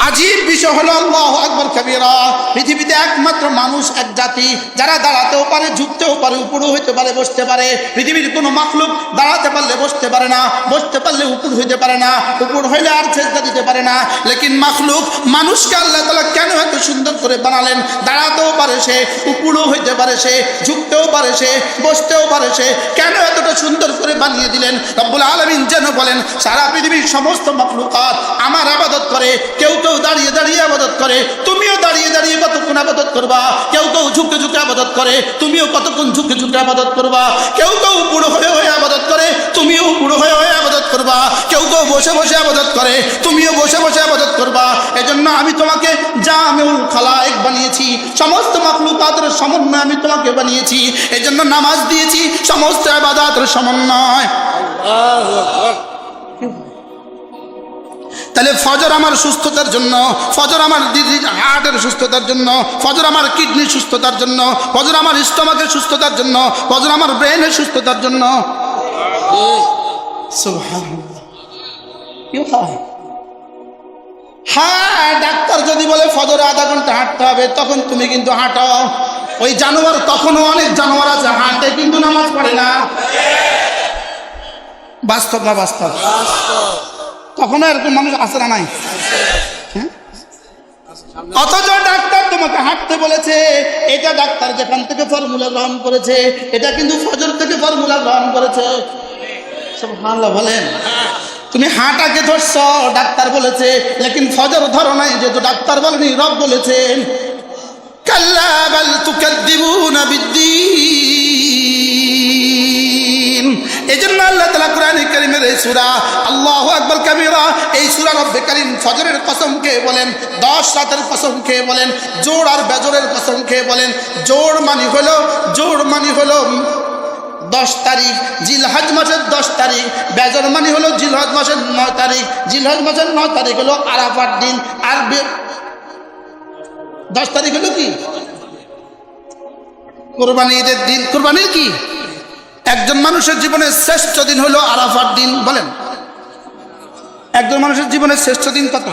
আজীব বিষয় হলো, আল্লাহু আকবার কাবীরা, পৃথিবীতে একমাত্র মানুষ, এক জাতি, যারা দাঁড়াতেও পারে, ঝুঁকতেও পারে, উপরও হইতে পারে, বসতে পারে। পৃথিবীর কোনো মাখলুক দাঁড়াতে পারলে বসতে পারে না, বসতে পারলে উপর হইতে পারে না, উপর হইলে আর সেজদা দিতে পারে না। লেকিন মাখলুক মানুষকে আল্লাহ তাআলা কেন এত সুন্দর করে বানালেন? দাঁড়াতেও পারে সে, উপরও হইতে পারে সে, ঝুঁকতেও পারে সে, বসতেও পারে সে। কেন এতটা সুন্দর করে বানিয়ে দিলেন? রব্বুল আলামিন যেন বলেন, সারা পৃথিবীর সমস্ত মাখলুকাত আমার ইবাদত করে। কেউ কেউ দাঁড়িয়ে দাঁড়িয়ে ইবাদত করে, তুমিও দাঁড়িয়ে দাঁড়িয়ে কতক্ষণ আবাদত করবা, কেউ কেউ ঝুঁকে ঝুঁকে আবাদত করে, তুমিও কতক্ষণ ঝুঁকে ঝুঁকে আবাদত করবা। কেউ কেউ বুড়ো হয়ে হয়ে আবাদত করে, তুমিও বুড়ো হয়ে হয়ে আবাদত করবা। কেউ কেউ বসে বসে আবাদত করে, তুমিও বসে বসে আবাদত করবা। এজন্য আমি তোমাকে জামিউল খালায়েক বানিয়েছি, সমস্ত মাখলুকাতের সমন্বয় আমি তোমাকে বানিয়েছি। এজন্য নামাজ দিয়েছি সমস্ত ইবাদতের সমন্বয়। তাহলে ফজর আমার সুস্থতার জন্য, ফজর আমার হার্টের সুস্থতার জন্য, ফজর আমার কিডনির সুস্থতার জন্য, ফজর আমার স্টমাকের সুস্থতার জন্য, ফজর আমার ব্রেনের সুস্থতার জন্য। সুবহানাল্লাহ। কি হয়? হ্যাঁ, ডাক্তার যদি বলে ফজরে আধা ঘন্টা হাঁটতে হবে, তখন তুমি কিন্তু হাঁটো। ওই জানোয়ার, তখনও অনেক জানোয়ার আছে হাঁটে কিন্তু নামাজ পড়ে না। বাস্তব না বাস্তব? তখনও এরকম মানুষ আছে না নাই? অথচ ডাক্তার তোমাকে হাঁটতে বলেছে, এটা ডাক্তার যেখান থেকে ফর্মুলা গ্রহণ করেছে, এটা কিন্তু ফজর থেকে ফর্মুলা গ্রহণ করেছে। সুবহানাল্লাহ বলেন। তুমি হাঁটাকে ধরছ, ডাক্তার বলেছে, লেকিন ফজর ধরো নাই, যেহেতু ডাক্তার বলেনি, রব বলেছেন। কাল্লা বাল তুকাদ্দিবুনা বিদ্দীন। এজন্য আল্লাহ তাআলা কোরআনে কারীমের এই সূরা আল্লাহু আকবার কাবীরা, এই সূরা রব্বে কারীম ফজরের কসম খেয়ে বলেন, 10 রাতের কসম খেয়ে বলেন, জোড় আর বেজরের কসম খেয়ে বলেন। জোড় মানে হলো 10 তারিখ, জিলহজ মাসের 10 তারিখ। বেজর মানে হলো জিলহজ মাসের 9 তারিখ। জিলহজ মাসের 9 তারিখ হলো আরাফার দিন। আর 10 তারিখ হলো কি? কোরবানি ঈদের দিন। কোরবানির কি? একজন মানুষের জীবনের শ্রেষ্ঠ দিন হলো আরাফার দিন। বলেন, একজন মানুষের জীবনের শ্রেষ্ঠ দিন কত?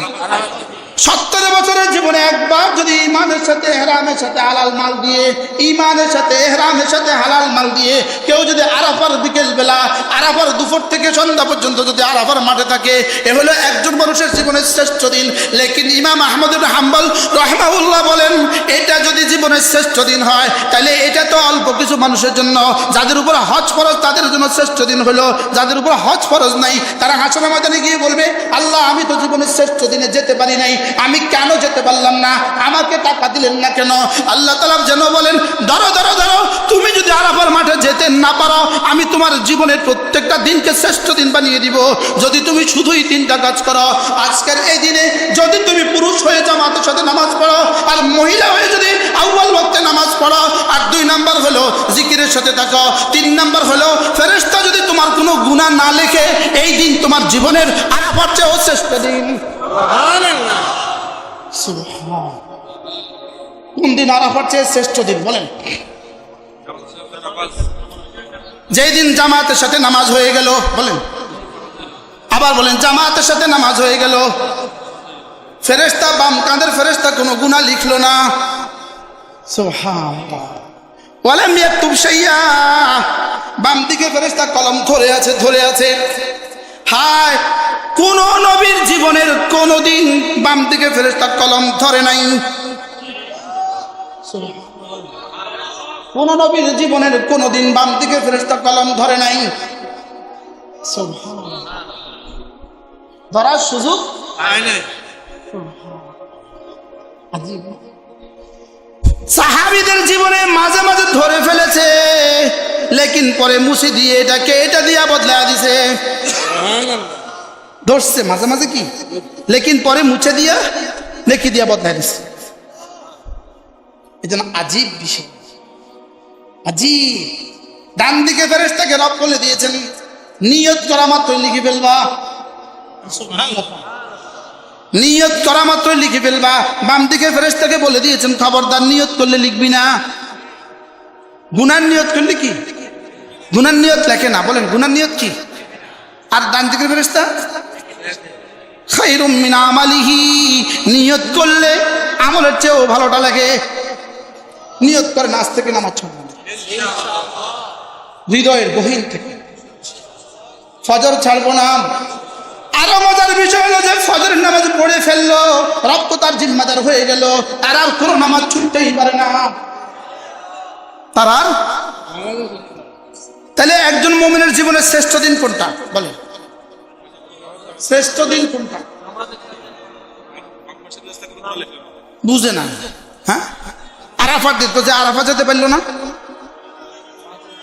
70 বছরের জীবনে একবার যদি ইমানের সাথে ইহরামের সাথে হালাল মাল দিয়ে, ইমানের সাথে ইহরামের সাথে হালাল মাল দিয়ে কেউ যদি আরাফার বিকেল বেলা, আরাফার দুপুর থেকে সন্ধ্যা পর্যন্ত যদি আরাফার মাঠে থাকে, এ হলো একজন মানুষের জীবনের শ্রেষ্ঠ দিন। লেকিন ইমাম আহমদ ইবনে হাম্বল রাহিমাহুল্লাহ বলেন, এটা যদি জীবনের শ্রেষ্ঠ দিন হয়, তাহলে এটা তো অল্প কিছু মানুষের জন্য। যাদের উপর হজ ফরজ তাদের জন্য শ্রেষ্ঠ দিন হলো। যাদের উপর হজ ফরজ নাই, তারা হাসরের ময়দানে গিয়ে বলবে, আল্লাহ আমি তো জীবনের শ্রেষ্ঠ দিনে যেতে পারি নাই, আমি কেন যেতে পারলাম না? আমাকে টাকা দিলেন না কেন? আল্লাহ তাআলা যেন বলেন, ধরো ধরো ধরো, তুমি যদি আরাফার মাঠে যেতে না পারো, আমি তোমার জীবনের প্রত্যেকটা দিনকে শ্রেষ্ঠ দিন বানিয়ে দিব, যদি তুমি শুধুই 3টা কাজ করো। আজকের এই দিনে যদি তুমি পুরুষ হয়ে জামাতের সাথে নামাজ পড়ো, আর মহিলা হয়ে যদি আউয়াল ওয়াক্তে নামাজ পড়ো, আর 2 নাম্বার হলো জিকিরের সাথে থাকো, 3 নাম্বার হলো ফেরেশতা যদি তোমার কোনো গুনাহ না লেখে, এই দিন তোমার জীবনের আরাফার চেয়েও শ্রেষ্ঠ দিন। সুবহানাল্লাহ। কোন দিন আরাফার চেয়ে শ্রেষ্ঠ দিন? বলেন। যেই দিন জামাতের সাথে নামাজ হয়ে গেল। বলেন, আবার বলেন, জামাতের সাথে নামাজ হয়ে গেল, ফেরেশতা, বাম কাঁধের ফেরেশতা কোনো গুনাহ লিখলো না। সুবহানাল্লাহ। ওয়ালাম ইয়াকতুব শাইয়া, বাম দিকে ফেরেশতা কলম ধরে আছে। হায়, কোন নবীর জীবনের কোনদিন বাম দিকে ফেরেশতা কলম ধরে নাই। কোন নবীর জীবনের কোনদিন বাম দিকে ফেরেশতা কলম ধরে নাই। ধরার সুযোগ সাহাবীদের জীবনে মাঝে মাঝে ধরে ফেলেছে, লেকিন পরে মুছে দিয়ে এটাকে এটা দিয়া বদলা দিছে। ধরছে মাঝে মাঝে কি, লেকিন পরে মুছে দিয়া নেকি দিয়া বদলা দিছে। এই জন্য আজীব বিষয়, আজীব। ডান দিকে ফেরেশতাকে রব বলে দিয়েছেন, নিয়ত করা মাত্রই লিখে ফেলবা। নিয়ত করা মাত্রই লিখে ফেলবা। বাম দিকে ফেরেশতাকে বলে দিয়েছেন, খবরদার নিয়ত করলে লিখবি না। গুনার নিয়ত করলে কি? গুনার নিয়ত লেখে না। বলেন, গুনার নিয়ত কি? আর ডান দিকের ফেরেশতা খায়রুম মিন আমালিহি, নিয়ত করলে আমলের চেয়েও ভালোটা লাগে। নিয়ত করেন আজ থেকে নামাজ ছাড়বেন, হৃদয়ের গহীন থেকে ফজর ছাড়বো না। আরো মজার বিষয় হলো যে ফজরের নামাজ পড়ে ফেললো, রব তার জিম্মাদার হয়ে গেল, তার আর কোনো নামাজ ছুটতেই পারে না। তার আর তাহলে একজন মুমিনের জীবনের শ্রেষ্ঠ দিন কোনটা? বলে, শ্রেষ্ঠ দিন কোনটা? বুঝে না। হ্যাঁ, আরাফাত দিত, যে আরাফা যেতে পারলো না,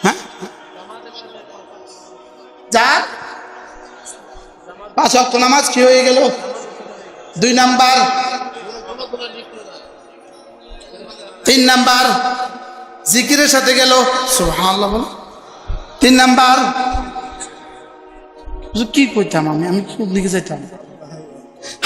হ্যাঁ যার 5 ওয়াক্ত নামাজ কি হয়ে গেল? 2 নাম্বার। 3 নাম্বার জিকিরের সাথে গেল, সুবহানাল্লাহ বলো। 3 নাম্বার কি কইতাম আমি কোন দিকে যাইতাম?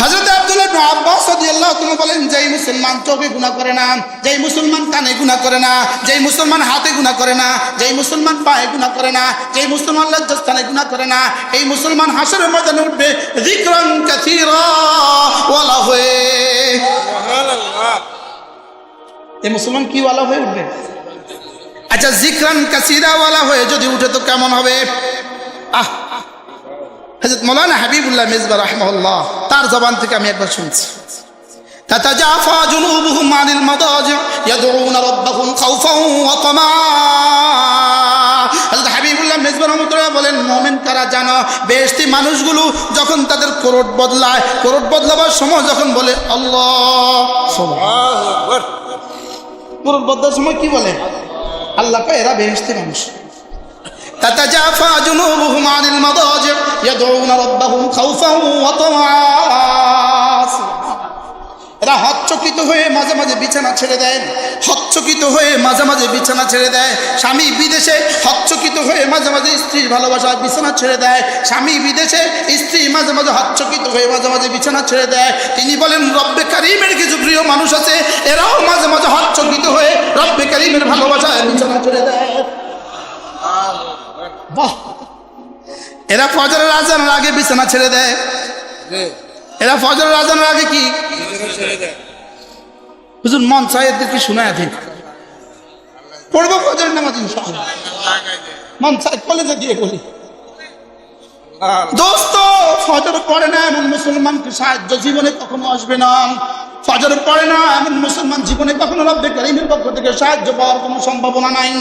হযরত আব্দুল্লাহ ইবনে আব্বাস রাদিয়াল্লাহু তাআলা বলেন, যেই মুসলমান চোখে গুনাহ করে না, যেই মুসলমান কানে গুনাহ করে না, যেই মুসলমান হাতে গুনাহ করে না, যেই মুসলমান পায়ে গুনাহ করে না, যেই মুসলমান লজ্জাস্থানে গুনাহ করে না, এই মুসলমান হাশরের ময়দানে উঠবে যিকরান কাসীরা ওয়ালা হয়ে। সুবহানাল্লাহ। এই মুসলমান কি ওয়ালা হয়ে উঠবে? আচ্ছা, যিকরান কাসীরা ওয়ালা হয়ে যদি উঠে তো কেমন হবে? হযরত মাওলানা হাবিবুল্লাহ মিজবাহ রাহিমাহুল্লাহ তার জবান থেকে আমি একবার শুনছি, তাতাজাফা জুনুবুহুম আনিল মাদাজি ইয়াদউনা রাব্বাহুম খাউফান ওয়া তামা। হযরত হাবিবুল্লাহ মিজবাহ রাহিমাহুল্লাহ বলেন, মুমিন কারা জানো? বেহেশতি মানুষগুলো যখন তাদের কোরট বদলায়, কোরট বদলাবার সময় যখন বলে আল্লাহ, সুবহানাল্লাহু আকবার, কোরট বদলার সময় কি বলে? আল্লাহ কয় এরা বেহেশতি মানুষ। تتجافى جنوبهم عن المضاجع يدعون ربهم خوفا وطمعا। এরা হচ্চকিত হয়ে মাঝে মাঝে বিছানা ছেড়ে দেয়, হচ্চকিত হয়ে মাঝে মাঝে বিছানা ছেড়ে দেয়। স্বামী বিদেশে হচ্চকিত হয়ে মাঝে মাঝে স্ত্রীর ভালোবাসায় বিছানা ছেড়ে দেয়। স্বামী বিদেশে, স্ত্রী মাঝে মাঝে হচ্চকিত হয়ে মাঝে মাঝে বিছানা ছেড়ে দেয়। তিনি বলেন, রব্বে কারিমের কিছু প্রিয় মানুষ আছে, এরাও মাঝে মাঝে হচ্চকিত হয়ে রব্বে কারিমের ভালোবাসায় বিছানা ছেড়ে দেয়। বাহ, এরা ফজরের আজানের আগে বিছানা ছেড়ে দেয়। এরা ফজরের আজানের আগে কি হুজুর মন চায় এদেরকে শোনায় দিন, পড়বো ফজরের নামাজ ইনশাআল্লাহ। মন চায় কলেজে গিয়ে বলি, দোস্ত ফজর পড়ে না এমন মুসলমানকে সাহায্য জীবনে কখনো আসবে না। ফজর পড়ে না এমন মুসলমান জীবনে কখনো রব্বে কারীমের পক্ষ থেকে সাহায্য পাওয়ার কোনো সম্ভাবনা নাই,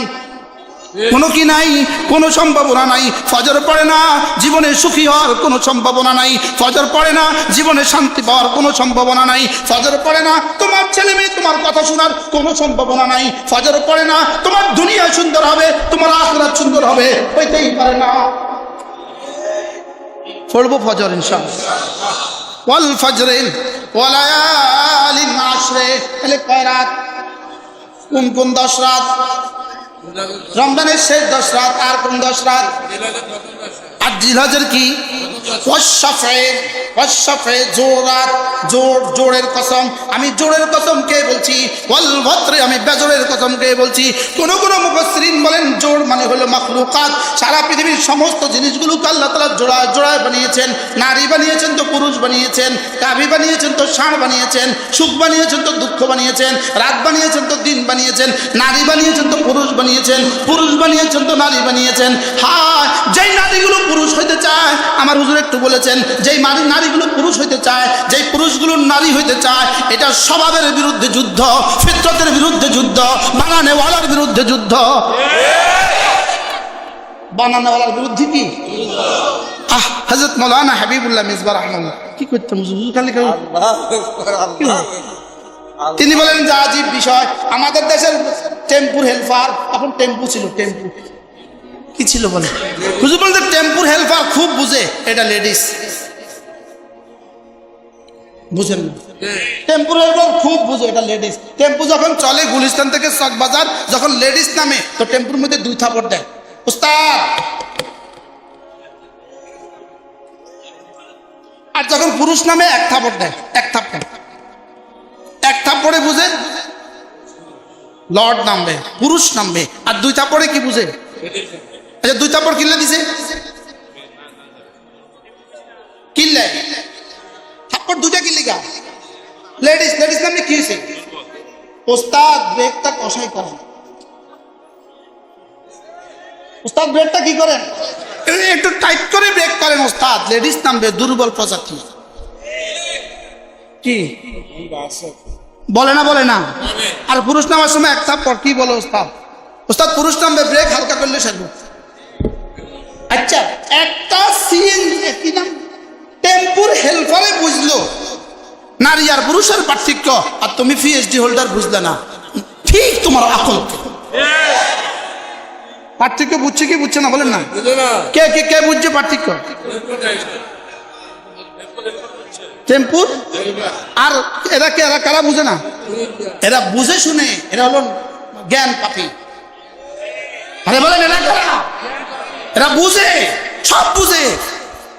কোনো কি নাই, কোনো সম্ভাবনা নাই। ফজর পড়ে না জীবনে সুখী হওয়ার কোনো সম্ভাবনা নাই। ফজর পড়ে না জীবনে শান্তি পাওয়ার কোনো সম্ভাবনা নাই। ফজর পড়ে না তোমার ছেলে মেয়ে তোমার কথা শোনার কোনো সম্ভাবনা নাই। ফজর পড়ে না তোমার দুনিয়া সুন্দর হবে, তোমার আখিরাত সুন্দর হবে, হইতেই পারে না। পড়বো ফজর ইনশাআল্লাহ। ওয়াল ফজরে ওয়া লায়ালিন আশরে, তাহলে কয় রাত? কোন কোন 10 রাত? রমজানের শেষ 10 রাত। আর কোন 10 রাত? আর জিলহজের কি? জোরের কসম, আমি জোরের কসম কে বলছি? ওয়াল বত্রে, আমি বেজরের কসম কে বলছি? কোন কোন মুফাসসিরিন বলেন জোর মানে হলো মাখলুকাত, সারা পৃথিবীর সমস্ত জিনিসগুলোকে আল্লাহ তাআলা জোড়ায় জোড়ায় বানিয়েছেন। নারী বানিয়েছেন তো পুরুষ বানিয়েছেন, গাভী বানিয়েছেন তো ষাঁড় বানিয়েছেন, সুখ বানিয়েছেন তো দুঃখ বানিয়েছেন, রাত বানিয়েছেন তো দিন বানিয়েছেন, নারী বানিয়েছেন তো পুরুষ বানিয়েছেন, পুরুষ বানিয়েছেন তো নারী বানিয়েছেন। হ্যাঁ, যেই নারীগুলো পুরুষ হইতে চায়, আমার হুজুর একটু বলেছেন, যেই নারীগুলো পুরুষ হইতে চায়, যেই পুরুষগুলো নারী হইতে চায়, এটা স্বভাবের বিরুদ্ধে যুদ্ধ, ফিতরতের বিরুদ্ধে যুদ্ধ, বানানেওয়ালার বিরুদ্ধে যুদ্ধ। বানানেওয়ালার বিরুদ্ধে কি? হযরত মাওলানা হাবিবুল্লাহ মিজবাহ রাহিমাহুল্লাহ কি করতেন হুজুর? খালি তিনি বলেন যে আজীব বিষয়, আমাদের দেশের টেম্পুর হেল্পার, এখন টেম্পু ছিল, টেম্পু কি ছিল বলে? হুজুর বলতে টেম্পুর হেল্পার খুব বুঝে, এটা লেডিস, বুঝেন না? টেম্পুর হেল্পার খুব বুঝে, এটা লেডিস। টেম্পু যখন চলে গুলিস্তান থেকে চকবাজার, যখন লেডিস নামে তো টেম্পুর মধ্যে 2 থাপড় দেয় উস্তাদ, আর যখন পুরুষ নামে 1 থাপড় দেয়, 1 থাপড়, 1 থাপড়ে বুঝে লর্ড নামবে, পুরুষ নামবে। আর 2 থাপড়ে কি বুঝে? আচ্ছা 2 থাপড় কিনলে দিছে, কিনলে থাপড় 2টা কিনলে গা লেডিস, লেডিস নামে কি হয়েছে? ওস্তাদ ব্রেকটা কষাই করেন, ওস্তাদ ব্রেকটা কি করেন? একটু টাইট করে ব্রেক করেন ওস্তাদ, লেডিস নামবে, দুর্বল প্রজাতি। কি বলে না? বলে না। আর পুরুষ নামার সময় 1 থাপড় কি বলে ওস্তাদ? ওস্তাদ পুরুষ নামবে, ব্রেক হালকা করলে সারবে। আচ্ছা, একটা সিএনজি কি নাম টেম্পুর হেল্পারে বুঝলো নারী আর পুরুষের পার্থক্য, আর তুমি পিএইচডি হোল্ডার বুঝলে না, ঠিক তোমার আকলকে। পার্থক্য বুঝছে কি বুঝছে না বলেন না? কে কে কে বুঝছে পার্থক্য? টেম্পুর আর এরা কে, এরা কারা বুঝে না? এরা বুঝে শুনে, এরা হলো জ্ঞান পাপী। আরে বলেন এরা কারা? এরা বুঝে, সব বুঝে,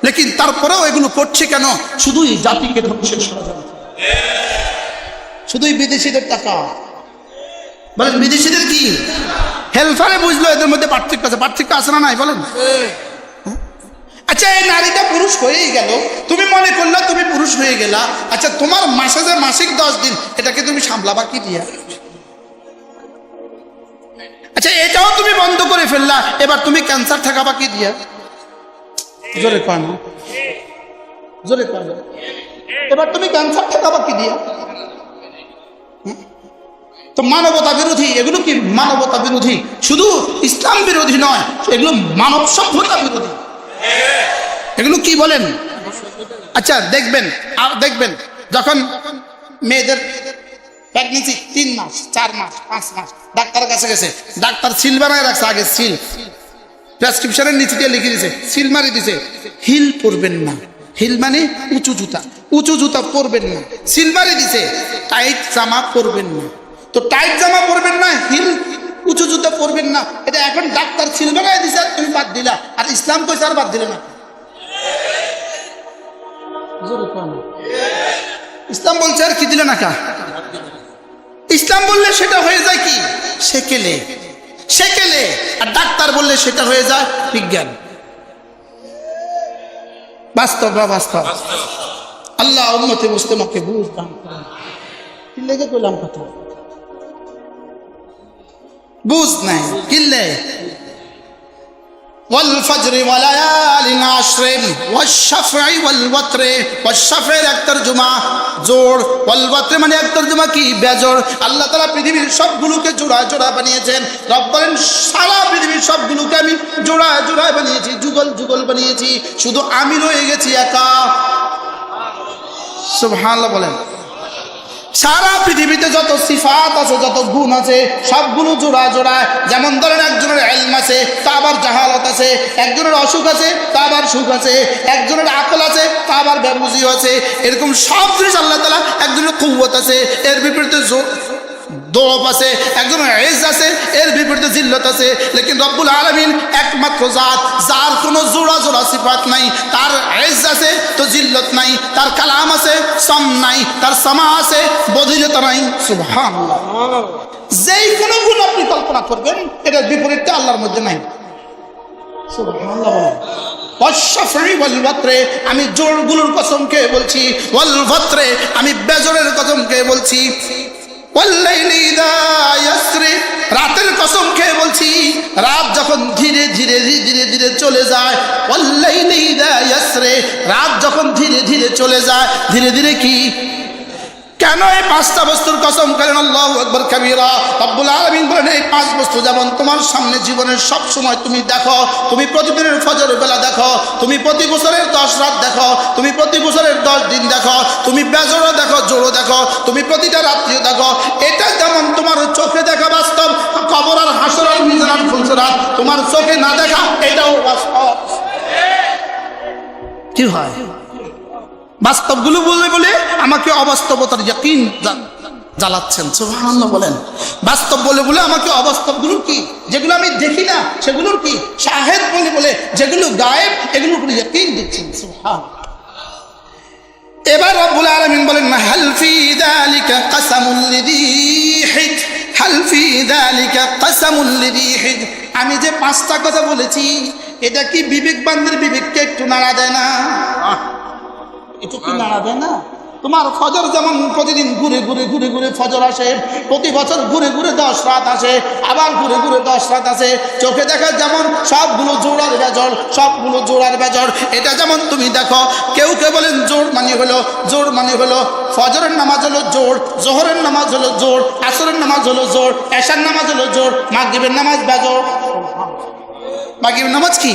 লেকিন তারপরেও এগুলো করছে কেন? শুধুই জাতিকে ধ্বংসের ষড়যন্ত্র, শুধুই বিদেশিদের টাকা। বলেন বিদেশিদের কি হেলফারে বুঝলো এদের মধ্যে পার্থক্য আছে? পার্থক্য আছে না নাই বলেন? আচ্ছা এই নারীটা পুরুষ হয়েই গেল, তুমি মনে করলো তুমি পুরুষ হয়ে গেলা, আচ্ছা তোমার মাসে যে মাসিক 10 দিন এটাকে তুমি সামলাবা কি দিয়া? আচ্ছা এটাও তুমি বন্ধ করে ফেললা, এবার তুমি ক্যান্সার ঠেকাবা কি দিয়া? জোরে কয় না, জোরে কয় না। এবার তুমি ক্যান্সার ঠেকাবা কি দিয়া? তো মানবতা বিরোধী, এগুলো কি মানবতা বিরোধী? শুধু ইসলাম বিরোধী নয়, এগুলো মানব সভ্যতা বিরোধী। এগুলো কি বলেন? আচ্ছা দেখবেন, দেখবেন যখন মেয়েদের প্রেগন্যান্সি 3 মাস 4 মাস 5 মাস ডাক্তারের কাছে গেছে, ডাক্তার সিল বানায় রাখছে, আগে সিল প্রেসক্রিপশনের নিচে দিয়ে লিখে দিছে, সিল মারি দিছে, হিল পরবেন না। হিল মানে উঁচু জুতা, উঁচু জুতা পরবেন না, সিল মারি দিছে। টাইট জামা পরবেন না, তো টাইট জামা পরবেন না, হিল উঁচু জুতা পরবেন না। এটা এখন ডাক্তার সিল বানায় দিছে, তুমি বাদ দিলা, আর ইসলাম কইছে আর বাদ দিলে না। ইসলাম বলছে আর কি দিলে না কা? ইসলাম বললে সেটা হয়ে যায় কি সেকেলে, সেকেলে, আর ডাক্তার বললে সেটা হয়ে যায় বিজ্ঞান। বাস্তব বা বাস্তব। আল্লাহ উম্মতে মুসলিমাকে বুঝ দান করেন। কি লেগে কইলাম কথা? বুঝ নাই কিল্লে। والفجر وليال عشر والشفع والوتر। والشفع এক তরজমা জোড়, والوتر মানে এক তরজমা কি বেজোড়। আল্লাহ তাআলা পৃথিবীর সবগুলোকে জোড়া জোড়া বানিয়েছেন। রব বলেন সারা পৃথিবীর সবগুলোকে আমি জোড়া জোড়া বানিয়েছি, যুগল যুগল বানিয়েছি, শুধু আমি রয়ে গেছি একা। সুবহানাল্লাহ বলেন। সারা পৃথিবীতে যত সিফাত আছে, যত গুণ আছে, সবগুলো জোড়া জোড়া। যেমন ধরেন একজনের ইলম আছে, তা আবার জাহালত আছে, একজনের অসুখ আছে, তা আবার সুখ আছে, একজনের আকল আছে, তা আবার বেবুজি আছে। এরকম সব জিনিস আল্লাহ তাআলা, একজনের কুওয়াত আছে, এর বিপরীতে দৌড় আছে, একজনের ইজ্জ আছে, এর বিপরীতে জিল্লত আছে। লেকিন রব্বুল আলামিন একমাত্র জাত, যার কোনো জোড়া জোড়া সিফাত নাই। তার ইজ্জ আছে তো জিল্লত নাই, তার কালাম আছে সাম নাই, তার সামা আছে বধিরতা নাই। সুবহানাল্লাহ। যেই কোনো গুণ আপনি কল্পনা করবেন এটার বিপরীতটা আল্লাহর মধ্যে নাই। সুবহানাল্লাহ। ওয়াশফাই ওয়াল ওয়াতরে, আমি জোড়গুলোর কসম খেয়ে বলছি, ওয়াল ওয়াতরে আমি বেজোড়ের কসম খেয়ে বলছি, ওয়াল্লাইলি ইযা ইয়াসরি রাতের কসম খেয়ে বলছি, রাত যখন ধীরে ধীরে ধীরে ধীরে চলে যায়। ওয়াল্লাইলি ইযা ইয়াসরি রাত যখন ধীরে ধীরে চলে যায়, ধীরে ধীরে কি কেন এই 5টা বস্তুর কসম করেন? আল্লাহু আকবার কাবীরা। রব্বুল আলামিন বলেন এই 5 বস্তু যেমন তোমার সামনে জীবনের সব সময় তুমি দেখো, তুমি প্রতিদিনের ফজর বেলা দেখো, তুমি প্রতি বছরের 10 রাত দেখো, তুমি প্রতি বছরের 10 দিন দেখো, তুমি বেজোড়ও দেখো জোড়ও দেখো, তুমি প্রতিটা রাত্রিও দেখো। এটা যেমন তোমার চোখে দেখা বাস্তব, কবর আর হাসর আর মিজান আর ফুলসরাত তোমার চোখে না দেখা এটাও বাস্তব। কি হয়? বাস্তবগুলো বলে বলে আমাকে অবাস্তবতার ইয়াকিন জ্বালাচ্ছেন। সুবহানাল্লাহ বলেন। বাস্তব বলে বলে আমাকে অবাস্তবগুলো কি, যেগুলো আমি দেখি না সেগুলোর কি শাহেদ বলে বলে, যেগুলো গায়েব এগুলোর উপরে ইয়াকিন দিচ্ছেন। সুবহানাল্লাহ। এবার রব্বুল আলামিন বলেন হাল ফি যালিকা কাসামুল লিযী হিজর, হাল ফি যালিকা কাসামুল লিযী হিজর। আমি যে 5টা কথা বলেছি এটা কি বিবেকবানদের বিবেককে একটু নাড়া দেয় না? এটা কি নাড়া দেয় না? তোমার ফজর যেমন প্রতিদিন ঘুরে ঘুরে ঘুরে ঘুরে ফজর আসে, প্রতি বছর ঘুরে ঘুরে 10 রাত আসে, আবার ঘুরে ঘুরে 10 রাত আসে, চোখে দেখা যেমন সবগুলো জোড়ার বেজর, সবগুলো জোড়ার বেজর। এটা যেমন তুমি দেখো, কেউ কেউ বলেন জোর মানে হলো, জোর মানে হলো ফজরের নামাজ হলো জোর, জোহরের নামাজ হলো জোর, আসরের নামাজ হলো জোর, এশার নামাজ হলো জোর, মাগরিবের নামাজ বেজর। মাগরিবের নামাজ কি?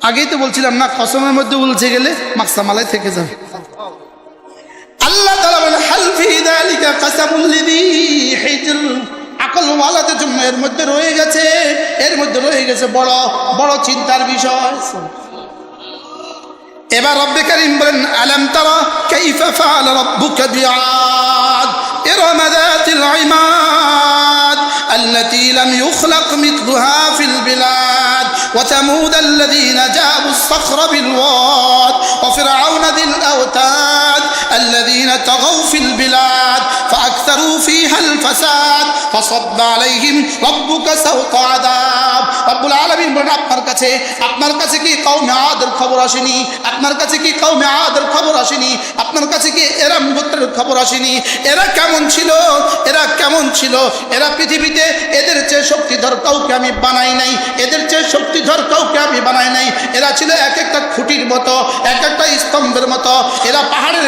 আগেই তো বলছিলাম না, কসমের মধ্যে উলঝে গেলে মাকসামালায় থেকে যাবে। আল্লাহ তাআলা বলেন হাল ফি যালিকা কাসামুল লিযী হিজর, ওয়ালাদের জন্য এর মধ্যে রয়ে গেছে বড় বড় চিন্তার বিষয়। এবার রব্বে কারীম বলেন আলাম তারা কাইফা ফাআলা রাব্বুকা বিআদ ইরম যাতিল ইমাদ التي لم يخلق مثلها في البلاد وثمود الذين جابوا الصخر بالواد وفرعون ذي الأوتاد الذين طغوا في البلاد فأكثروا فيها الفساد فصب عليهم ربك سوط عذاب رب العالمين বলেন আপনার কাছে কি কওমে আদের খবর আসেনি? আপনার কাছে কি কওমে আদের খবর আসেনি? আপনার কাছে কি এরা গোত্রের খবর আসেনি? এরা কেমন ছিল? এরা পৃথিবীতে এদের চেয়ে শক্তিধর কাউকে আমি বানাই নাই, এরা ছিল এক একটা খুঁটির মতো, এক একটা স্তম্ভের মতো। এরা পাহাড়ের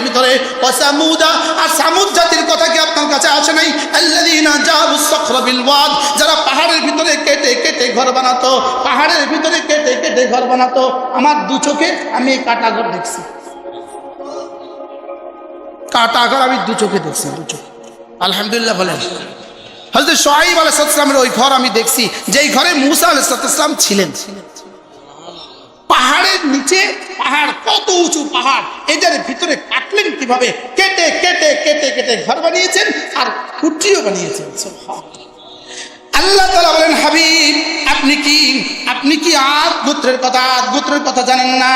ভিতরে ওয়াসামুদা, আর সামুদ জাতির কথা কি আপনার কাছে আসে নাই? আল্লাযীনা জাবুস সাখরা বিল ওয়াদ, যারা পাহাড়ের ভিতরে কেটে ঘর বানাতো। আমার দু চোখে আমি এই কাটাঘর দেখছি, কাটাঘর আমি দু চোখে দেখছি, আলহামদুলিল্লাহ বলেন। হযরত শুআয়ব আলাইহিস সালামের ওই ঘর আমি দেখছি, যেই ঘরে মূসা আলাইহিস সালাম ছিলেন। পাহাড়ের নিচে, পাহাড় কত উঁচু পাহাড়, এদের ভিতরে কাটলেন কিভাবে? কেটে ঘর বানিয়েছেন আর কুটিও বানিয়েছেন। আল্লাহ তাআলা বলেন হাবিব আপনি কি আদ গোত্রের কথা জানেন না?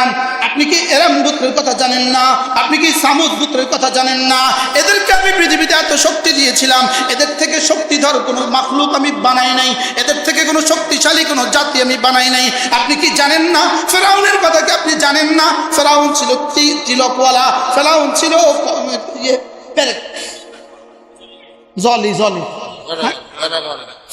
আপনি কি এরাম গোত্রের কথা জানেন না? আপনি কি সামুদ গোত্রের কথা জানেন না? এদেরকে আমি পৃথিবীতে এত শক্তি দিয়েছিলাম, এদের থেকে শক্তিধর কোনো মাখলুক আমি বানাই নাই, এদের থেকে কোনো শক্তিশালী কোনো জাতি আমি বানাই নাই। আপনি কি জানেন না ফেরাউনের কথা? কি আপনি জানেন না? ফেরাউন ছিল তিলকওয়ালা, ফেরাউন ছিল জলি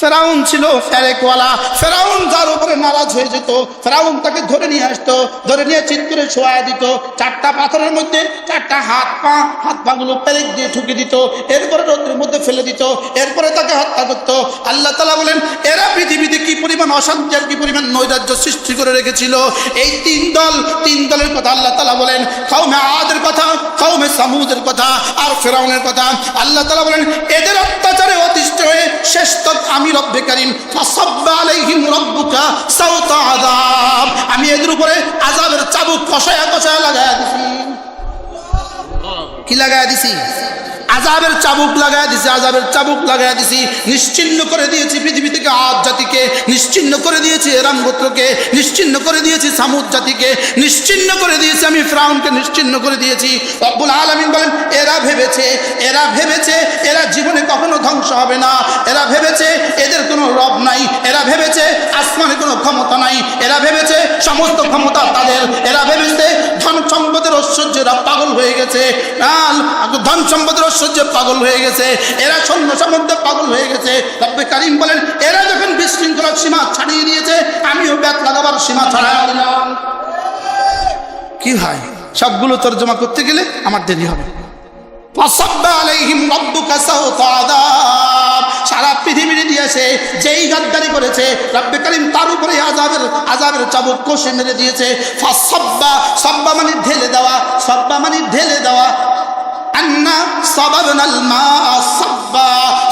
ফেরাউন ছিল ফেরেকওয়ালা। ফেরাউন যার উপরে নারাজ হয়ে যেত, ফেরাউন তাকে ধরে নিয়ে আসতো, ধরে নিয়ে চিৎ করে শোয়ায় দিত, চারটা পাথরের মধ্যে চারটা হাত পা গুলো পেরেক দিয়ে ঠুকে দিত, এরপরে রোদ্রের মধ্যে ফেলে দিত, এরপরে তাকে হত্যা করতো। আল্লাহ তাআলা বলেন এরা পৃথিবীতে কি পরিমাণ অশান্তি আর কি পরিমাণ নৈরাজ্য সৃষ্টি করে রেখেছিল। এই তিন দলের কথা আল্লাহ তাআলা বলেন, কওমে আদের কথা, কওমে সামুদের কথা আর ফেরাউনের কথা। আল্লাহ তাআলা বলেন এদের অত্যাচারে অতিষ্ঠ হয়ে শেষ তক আমি রব্বে কারীম ফাসাব্বা আলাইহিম রাব্বুকা সাওতা আযাব, আমি এদের উপরে আযাবের চাবুক কষায়া লাগায়া দিছি। কি লাগায়া দিছি? আযাবের চাবুক লাগায়া দিছি। নিশ্চিন্ন করে দিয়েছি পৃথিবী থেকে আদ জাতিকে, নিশ্চিন্ন করে দিয়েছি এরাম গোত্রকে, নিশ্চিন্ন করে দিয়েছি সামুদ জাতিকে, নিশ্চিন্ন করে দিয়েছি আমি ফিরআউনকে, নিশ্চিন্ন করে দিয়েছি। রব্বুল আলামিন বলেন এরা ভেবেছে এরা জীবনে কখনো ধ্বংস হবে না, এরা ভেবেছে এদের কোনো রব নাই, এরা ভেবেছে আসমানে কোনো ক্ষমতা নাই, এরা ভেবেছে সমস্ত ক্ষমতা তাদের, এরা ভেবেছে ধন সম্পদের ঐশ্বর্যে এরা পাগল হয়ে গেছে, ধন সম্পদের ঐশ্বর্যে পাগল হয়ে গেছে, এরা সৈন্য সামন্তে পাগল হয়ে গেছে। রব্বে কারীম বলেন এরা যখন বিশৃঙ্খলার সীমা ছাড়িয়ে দিয়েছে, আমিও ব্যাত লাগাবার সীমা ছাড়াই দিলাম। কি হয় সবগুলো তর্জমা করতে গেলে আমার দেরি হবে। ফাসাব্বা আলাইহিম রাব্বুকা সাওতা আযাব, সারা পৃথিবীর দিয়েছে যেই গাদ্দারি করেছে রব্বে কারীম তার উপরে আযাবের চাবুক কষে মেরে দিয়েছে। সাব্বা মানে ঢেলে দেওয়া, আন্না সাবাবনাল মা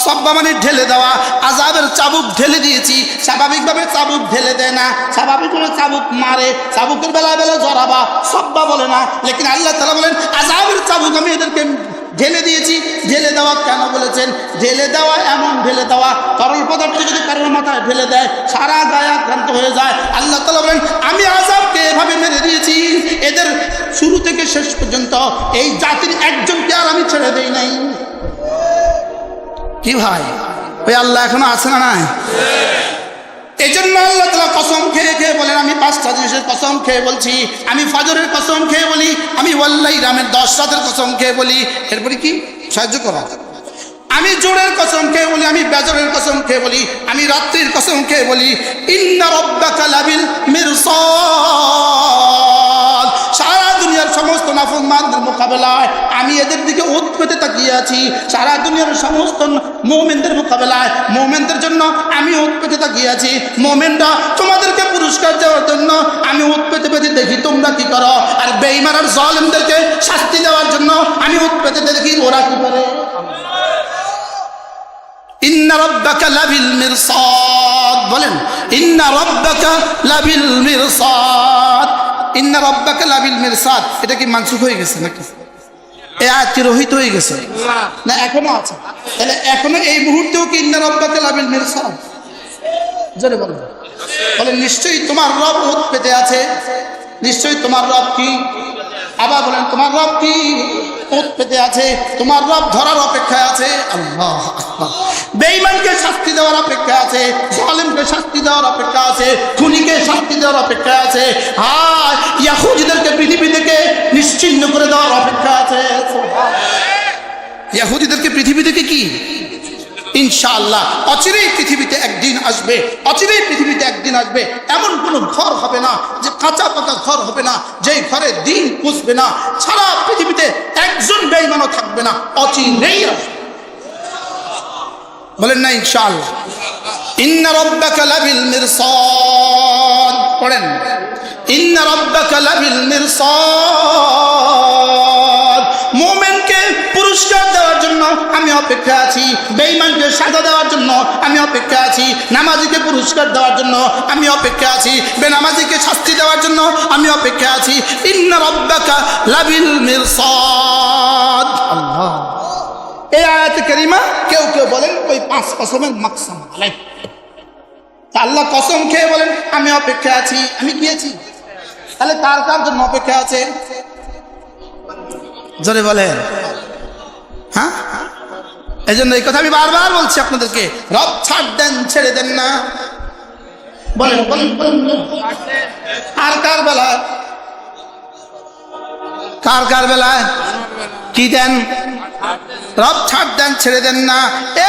সাব্বা মানে ঢেলে দেওয়া, আযাবের চাবুক ঢেলে দিয়েছি। স্বাভাবিকভাবে চাবুক ঢেলে দেয় না, স্বাভাবিকভাবে চাবুক মারে, চাবুকের বেলায় জরাবা সাব্বা বলে না। লেকিন আল্লাহ তাআলা বলেন আযাবের চাবুক আমি এদেরকে ঢেলে দিয়েছি। ঢেলে দেওয়া কেন বলেছেন? ঢেলে দেওয়া এমন ঢেলে দেওয়া, তরল পদার্থ যদি কারোর মাথায় ঢেলে দেয় সারা গায়ে আক্রান্ত হয়ে যায়। আল্লাহ তাআলা বলেন আমি আযাবকে এভাবে মেরে দিয়েছি, এদের শুরু থেকে শেষ পর্যন্ত এই জাতির একজনকে আর আমি ছেড়ে দেই নাই। কি ভাই ওই আল্লাহ এখনো আছে না নাই? এই জন্য আল্লাহ তাআলা কসম খেয়ে বলেন আমি 5টা জিনিসের কসম খেয়ে বলছি, আমি ফজরের কসম খেয়ে বলি, আমি ওয়াল্লাহি রামের 10 রাতের কসম খেয়ে বলি। এরপরে কি সাহায্য করা? আমি জোরের কসম খেয়ে বলি, আমি বেজরের কসম খেয়ে বলি, আমি রাত্রির কসম খেয়ে বলি, ইন্না রাব্বাকা লাবিল মিরসাদ। সারা দুনিয়ার সমস্ত নাফরমানদের মোকাবেলায় আমি এদের দিকে ওত পেতে তাকিয়ে আছি। সারা দুনিয়ার সমস্ত মুমিনদের মোকাবেলায় মুমিনদের জন্য আমি ওত পেতে তাকিয়ে আছি। মুমিনরা তোমাদেরকে পুরস্কার দেওয়ার জন্য আমি ওত পেতে দেখি তোমরা কি করো, আর বেঈমান আর জালেমদেরকে শাস্তি দেওয়ার জন্য আমি ওত পেতে দেখি ওরা কি করে। ইন্না রাব্বাকা লাবিল মিরসাদ, বলেন ইন্না রাব্বাকা লাবিল মিরসাদ। ইন্না রাব্বাকা লাবিল মিরসাদ, এটা কি মানসুখ হয়ে গেছে নাকি? এই আয়াত কি রহিত হয়ে গেছে না এখনো আছে? তাহলে এখনো এই মুহূর্তেও কি ইন্না রাব্বাকা লাবিল মিরসাদ? জোরে বলেন, বলেন নিশ্চয়ই তোমার রব ওত পেতে আছে। নিশ্চয়ই তোমার রব কি? আবার বলেন তোমার রব কি? ওত পেতে আছে। তোমার রব ধরার অপেক্ষায় আছে। আল্লাহ আকবার। বেঈমানকে শাস্তি দেওয়ার অপেক্ষা আছে, জালেমকে শাস্তি দেওয়ার অপেক্ষা আছে, খুনিকে শাস্তি দেওয়ার অপেক্ষা আছে, আর ইহুদিদেরকে পৃথিবী থেকে নিশ্চিহ্ন করে দেওয়ার অপেক্ষা আছে। ইহুদিদেরকে পৃথিবী থেকে কি ইনশাআল্লাহ অচিরেই পৃথিবীতে একদিন আসবে, অচিরেই পৃথিবীতে একদিন আসবে। এমন কোনো ঘর হবে না যে কাঁচা পাকা ঘর হবে না, যেই ঘরে দিন পুষবে না। সারা পৃথিবীতে একজন বেঈমানও থাকবে না, অচিরেই আসবে। বলেন না ইনশাআল্লাহ। ইন্না রাব্বাকা লাবিল মিরসাদ, পড়েন ইন্না রাব্বাকা লাবিল মিরসাদ। মুমিনকে পুরস্কার দেওয়ার জন্য আমি অপেক্ষা আছি, বেঈমানকে সাজা দেওয়ার জন্য আমি অপেক্ষা আছি, নামাজিকে পুরস্কার দেওয়ার জন্য আমি অপেক্ষা আছি, বেনামাজিকে শাস্তি দেওয়ার জন্য আমি অপেক্ষা আছি। ইন্না রাব্বাকা লাবিল মিরসাদ। আল্লাহ, এই আয়াতে কারিমা কেউ কেউ বলেন ওই 5 কসমের মাকসাম আলাইহি। আল্লাহ কসম খেয়ে বলেন আমি অপেক্ষা আছি। আমি কি আছি? তাহলে কার কার জন্য অপেক্ষা আছে? জোরে বলেন। হ্যাঁ, এই জন্য এই কথা আমি বারবার বলছি আপনাদেরকে, রব ছাড় দেন, ছেড়ে দেন না। বলেন বলেন বলেন। আর কার বেলায়? কার কার বেলায় কি দেন? রব ছাড় দেন, ছেড়ে দেন না।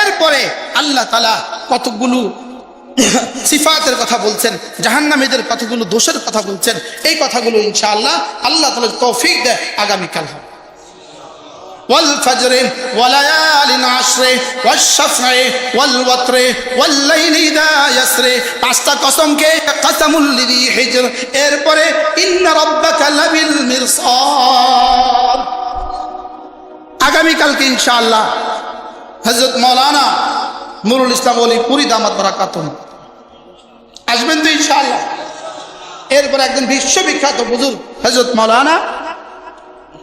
এরপরে আল্লাহ তাআলা কতগুলো সিফাতের কথা বলছেন, জাহান্নামীদের কতগুলো দোষের কথা বলছেন। এই কথাগুলো ইনশাআল্লাহ আল্লাহ তাআলা তৌফিক দেয় আগামীকাল হবে। ওয়াল ফজরে ওয়ালায়ালিন আশরে ওয়াশ-শাফঈ ওয়াল ওয়াতরে ওয়াল লাইলি ইযা ইয়াসরে। 5টা কসমকে কসমুল লিযি হিজর। এরপরে ইন্না রাব্বাকা লাবিল মিরসাদ। আগামীকালকে ইনশাআল্লাহ হযরত মাওলানা নুরুল ইসলাম ওলি পুরি দামাত বারাকাতুহু আসবেন তো ইনশাআল্লাহ। এরপর একজন বিশ্ববিখ্যাত বুজুর্গ হযরত মাওলানা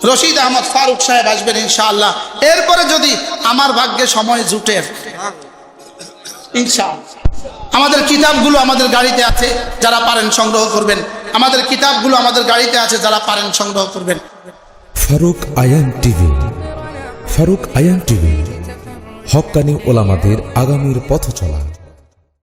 রশিদ আহমদ ফারুক সাহেব আসবেন ইনশাআল্লাহ। এরপরে যদি আমার ভাগ্যে সময় জুটে ইনশাআল্লাহ। আমাদের কিতাবগুলো আমাদের গাড়িতে আছে, যারা পারেন সংগ্রহ করবেন। আমাদের কিতাবগুলো আমাদের গাড়িতে আছে, যারা পারেন সংগ্রহ করবেন। ফারুক আয়ান টিভি। ফারুক আয়ান টিভি, হক্কানি ওলামাদের আগামীর পথ চলা।